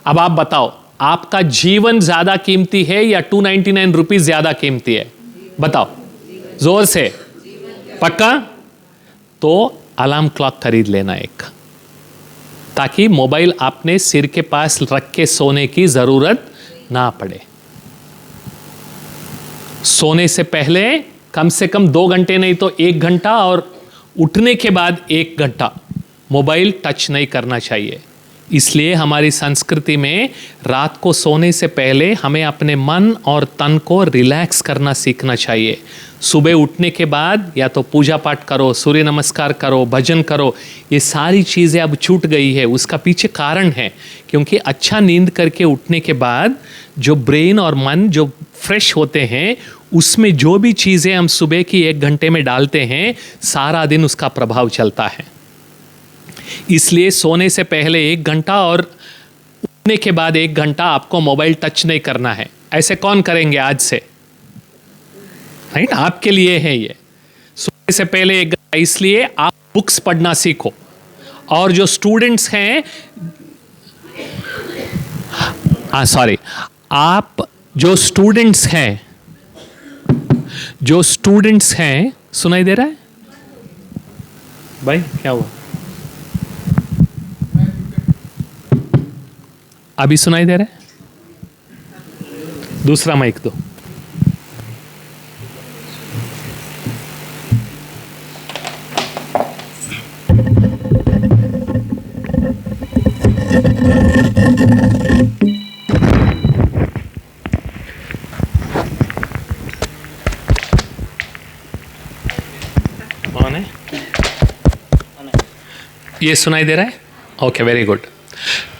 अब आप बताओ, आपका जीवन ज़्यादा कीमती है या 299 रुपीज़ ज़्यादा कीमती है? बताओ ज़ोर से, पक्का? तो अलार्म क्लॉक खरीद लेना एक, ताकि मोबाइल अपने सिर के पास रख के सोने की ज़रूरत ना पड़े। सोने से पहले कम से कम 2 घंटे नहीं तो 1 घंटा, और उठने के बाद 1 घंटा मोबाइल टच नहीं करना चाहिए। इसलिए हमारी संस्कृति में रात को सोने से पहले हमें अपने मन और तन को रिलैक्स करना सीखना चाहिए। सुबह उठने के बाद या तो पूजा पाठ करो, सूर्य नमस्कार करो, भजन करो, ये सारी चीज़ें अब छूट गई है। उसका पीछे कारण है क्योंकि अच्छा नींद करके उठने के बाद जो ब्रेन और मन जो फ्रेश होते हैं, उसमें जो भी चीज़ें हम सुबह की 1 घंटे में डालते हैं, सारा दिन उसका प्रभाव चलता है। इसलिए सोने से पहले 1 घंटा और उठने के बाद 1 घंटा आपको मोबाइल टच नहीं करना है। ऐसे कौन करेंगे आज से? राइट, आपके लिए है ये। सोने से पहले 1 घंटा, इसलिए आप बुक्स पढ़ना सीखो। और जो स्टूडेंट्स हैं, आप जो स्टूडेंट्स हैं, सुनाई दे रहा है भाई? क्या हुआ? अभी सुनाई दे रहा है? दूसरा माइक दो। कौन है? ये सुनाई दे रहा है? Okay, very good.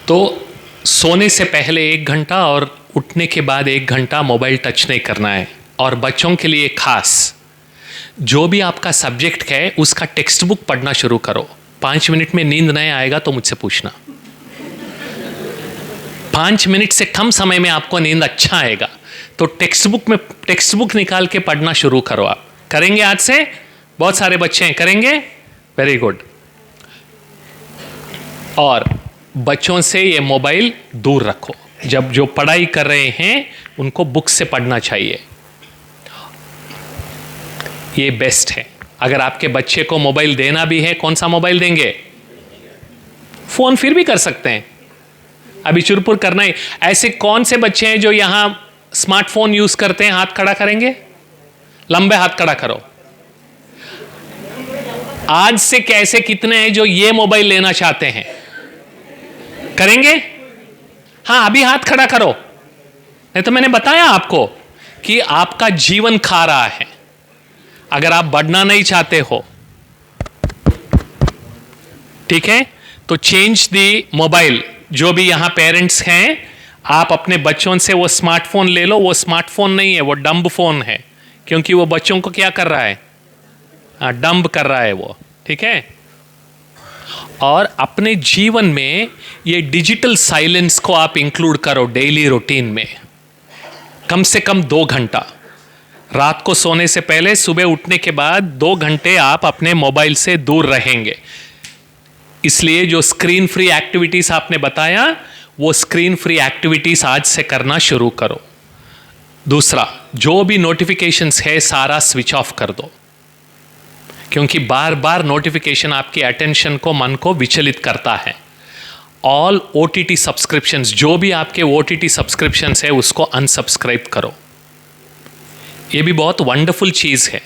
तो सोने से पहले 1 घंटा और उठने के बाद 1 घंटा मोबाइल टच नहीं करना है। और बच्चों के लिए खास, जो भी आपका सब्जेक्ट है उसका टेक्स्ट बुक पढ़ना शुरू करो। 5 मिनट में नींद नहीं आएगा तो मुझसे पूछना। 5 मिनट से कम समय में आपको नींद अच्छा आएगा तो टेक्स्ट बुक निकाल के पढ़ना शुरू करो। आप करेंगे? आज से बहुत सारे बच्चे हैं, करेंगे? Very good. और बच्चों से ये मोबाइल दूर रखो। जब जो पढ़ाई कर रहे हैं उनको बुक से पढ़ना चाहिए, ये बेस्ट है। अगर आपके बच्चे को मोबाइल देना भी है, कौन सा मोबाइल देंगे? फोन फिर भी कर सकते हैं, अभी चुरपुर करना ही। ऐसे कौन से बच्चे हैं जो यहां स्मार्टफोन यूज करते हैं? हाथ खड़ा करेंगे, लंबे हाथ खड़ा करो। आज से कैसे कितने हैं जो ये मोबाइल लेना चाहते हैं? करेंगे? हाँ, अभी हाथ खड़ा करो। नहीं तो मैंने बताया आपको कि आपका जीवन खा रहा है। अगर आप बढ़ना नहीं चाहते हो, ठीक है, तो चेंज दी मोबाइल। जो भी यहां पेरेंट्स हैं, आप अपने बच्चों से वो स्मार्टफोन ले लो। वो स्मार्टफोन नहीं है, वो डंब फोन है, क्योंकि वो बच्चों को क्या कर रहा है? डंब कर रहा है वो, ठीक है। और अपने जीवन में ये डिजिटल साइलेंस को आप इंक्लूड करो डेली रूटीन में। कम से कम 2 घंटा रात को सोने से पहले, सुबह उठने के बाद 2 घंटे आप अपने मोबाइल से दूर रहेंगे। इसलिए जो स्क्रीन फ्री एक्टिविटीज आपने बताया, वो स्क्रीन फ्री एक्टिविटीज आज से करना शुरू करो। दूसरा, जो भी नोटिफिकेशंस है सारा स्विच ऑफ कर दो, क्योंकि बार बार नोटिफिकेशन आपकी अटेंशन को, मन को विचलित करता है। ऑल OTT सब्सक्रिप्शंस, जो भी आपके OTT सब्सक्रिप्शंस है, उसको अनसब्सक्राइब करो। ये भी बहुत वंडरफुल चीज़ है।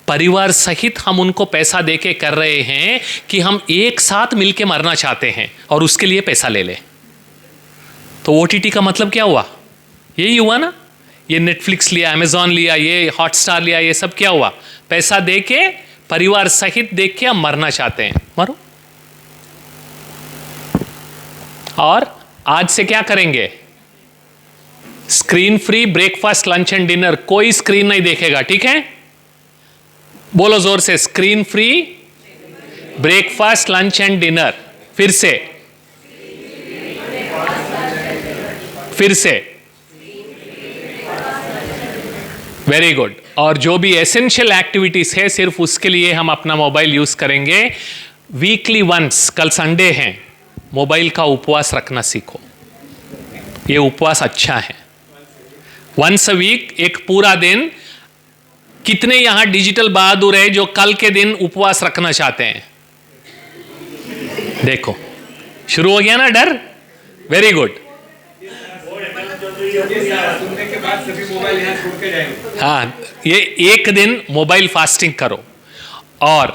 परिवार सहित हम उनको पैसा देके कर रहे हैं कि हम एक साथ मिलके मरना चाहते हैं और उसके लिए पैसा ले ले। तो OTT का मतलब क्या हुआ? यही हुआ ना। ये नेटफ्लिक्स लिया, अमेजॉन लिया, ये हॉटस्टार लिया, ये सब क्या हुआ? पैसा देके परिवार सहित देख के हम मरना चाहते हैं, मरो। और आज से क्या करेंगे? Screen free breakfast, lunch and dinner. कोई स्क्रीन नहीं देखेगा, ठीक है? बोलो जोर से, screen free breakfast, lunch and dinner. फिर से वेरी गुड। और जो भी एसेंशियल एक्टिविटीज है, सिर्फ उसके लिए हम अपना मोबाइल यूज करेंगे। वीकली वंस, कल संडे है, मोबाइल का उपवास रखना सीखो। ये उपवास अच्छा है। वंस अ वीक, एक पूरा दिन। कितने यहां डिजिटल बहादुर है जो कल के दिन उपवास रखना चाहते हैं? देखो, शुरू हो गया ना डर। Very good. हाँ, ये एक दिन मोबाइल फास्टिंग करो। और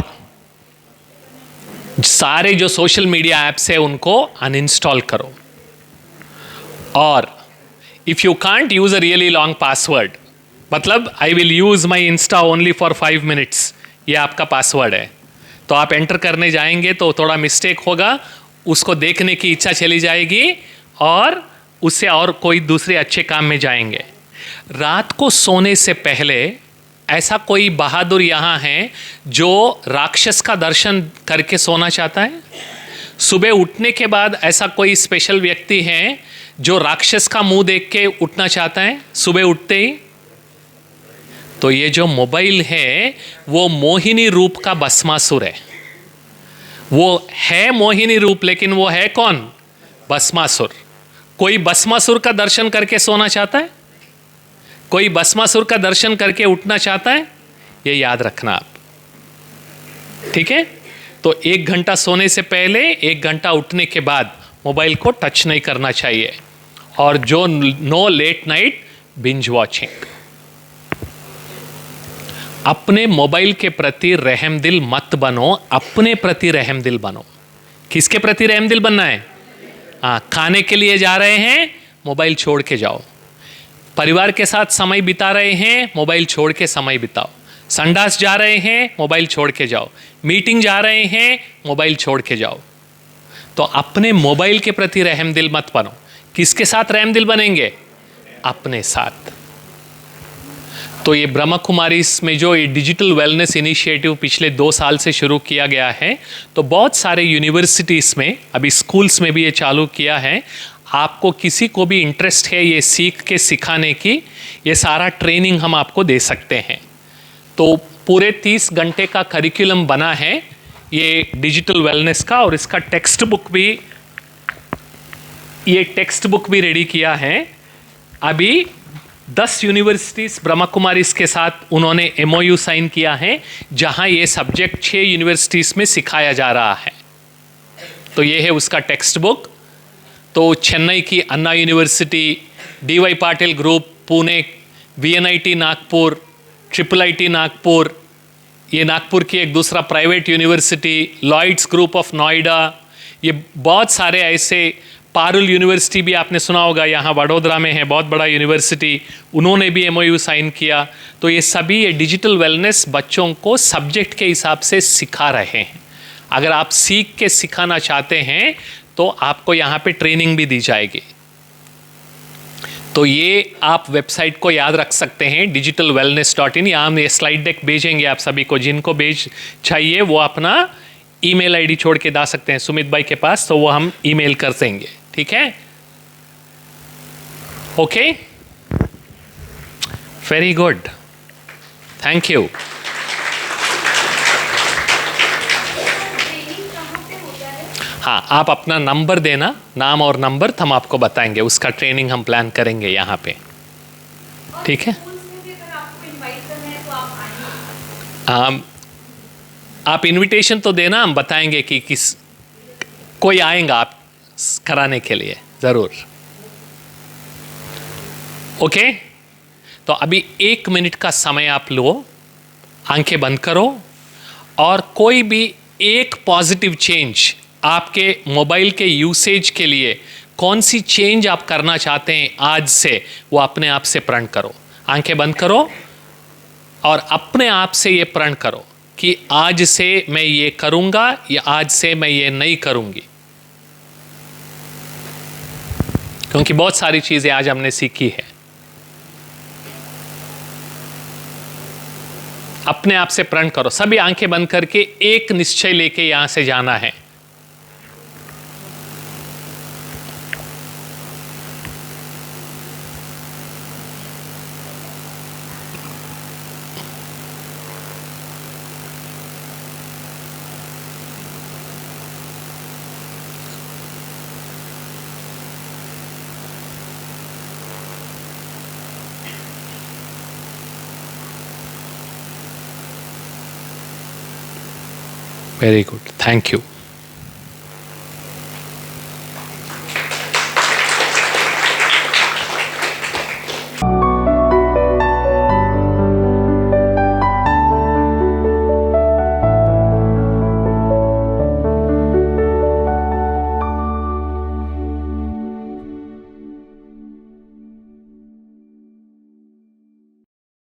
सारे जो सोशल मीडिया ऐप्स है उनको अनइंस्टॉल करो। और if you can't use a really long password, मतलब I will use my insta only for 5 minutes, ये आपका पासवर्ड है, तो आप एंटर करने जाएंगे तो थोड़ा मिस्टेक होगा, उसको देखने की इच्छा चली जाएगी और उससे और कोई दूसरे अच्छे काम में जाएंगे। रात को सोने से पहले ऐसा कोई बहादुर यहाँ है जो राक्षस का दर्शन करके सोना चाहता है? सुबह उठने के बाद ऐसा कोई स्पेशल व्यक्ति है जो राक्षस का मुंह देख के उठना चाहता है सुबह उठते ही? तो ये जो मोबाइल है वो मोहिनी रूप का भस्मासुर है। वो है मोहिनी रूप, लेकिन वो है कौन? भस्मासुर। कोई भस्मासुर का दर्शन करके सोना चाहता है? कोई भस्मासुर का दर्शन करके उठना चाहता है? ये याद रखना आप, ठीक है? तो 1 घंटा सोने से पहले, 1 घंटा उठने के बाद मोबाइल को टच नहीं करना चाहिए। और जो no late night binge watching. अपने मोबाइल के प्रति रहमदिल मत बनो, अपने प्रति रहमदिल बनो। किसके प्रति रहमदिल बनना है? हाँ, खाने के लिए जा रहे हैं, मोबाइल छोड़ के जाओ। परिवार के साथ समय बिता रहे हैं, मोबाइल छोड़ के समय बिताओ। संडास जा रहे हैं, मोबाइल छोड़ के जाओ। मीटिंग जा रहे हैं, मोबाइल छोड़ के जाओ। तो अपने मोबाइल के प्रति रहमदिल मत बनो। किसके साथ रहमदिल बनेंगे? अपने साथ। तो ये ब्रह्मा कुमारी में जो ये डिजिटल वेलनेस इनिशिएटिव पिछले 2 साल से शुरू किया गया है, तो बहुत सारे यूनिवर्सिटीज़ में, अभी स्कूल्स में भी ये चालू किया है। आपको किसी को भी इंटरेस्ट है ये सीख के सिखाने की, ये सारा ट्रेनिंग हम आपको दे सकते हैं। तो पूरे 30 घंटे का करिकुलम बना है ये डिजिटल वेलनेस का, और इसका टेक्स्ट बुक भी रेडी किया है। अभी 10 यूनिवर्सिटीज़ ब्रह्मा कुमारीज़ के साथ उन्होंने MOU साइन किया है, जहां ये सब्जेक्ट 6 यूनिवर्सिटीज़ में सिखाया जा रहा है। तो ये है उसका टेक्स्ट बुक। तो चेन्नई की Anna university, DY Patil group Pune, VNIT Nagpur, IIIT Nagpur, ये नागपुर की एक दूसरा private university, Lloyds group of Noida, ये बहुत सारे ऐसे, पारुल यूनिवर्सिटी भी आपने सुना होगा, यहाँ वडोदरा में है, बहुत बड़ा यूनिवर्सिटी, उन्होंने भी MOU साइन किया। तो ये सभी ये डिजिटल वेलनेस बच्चों को सब्जेक्ट के हिसाब से सिखा रहे हैं। अगर आप सीख के सिखाना चाहते हैं तो आपको यहाँ पे ट्रेनिंग भी दी जाएगी। तो ये आप वेबसाइट को याद रख सकते हैं, digitalwellness.in। यहाँ हम ये स्लाइड डेक भेजेंगे आप सभी को, जिनको चाहिए वो अपना ईमेल आईडी छोड़ के दा सकते हैं सुमित भाई के पास, तो वो हम ईमेल कर देंगे, ठीक है? Okay, very good, thank you. हाँ, आप अपना नंबर देना, नाम और नंबर, तो हम आपको बताएंगे, उसका ट्रेनिंग हम प्लान करेंगे यहाँ पे, ठीक है? आप इनविटेशन तो देना, हम बताएंगे कि किस कोई आएगा आप कराने के लिए ज़रूर। ओके, तो अभी 1 मिनट का समय आप लो, आंखें बंद करो, और कोई भी एक पॉजिटिव चेंज आपके मोबाइल के यूसेज के लिए, कौन सी चेंज आप करना चाहते हैं आज से, वो अपने आप से प्रण करो। आंखें बंद करो और अपने आप से ये प्रण करो कि आज से मैं ये करूंगा या आज से मैं ये नहीं करूंगी। क्योंकि बहुत सारी चीजें आज हमने सीखी है। अपने आप से प्रण करो, सभी आंखें बंद करके एक निश्चय लेके यहां से जाना है। Very good. Thank you.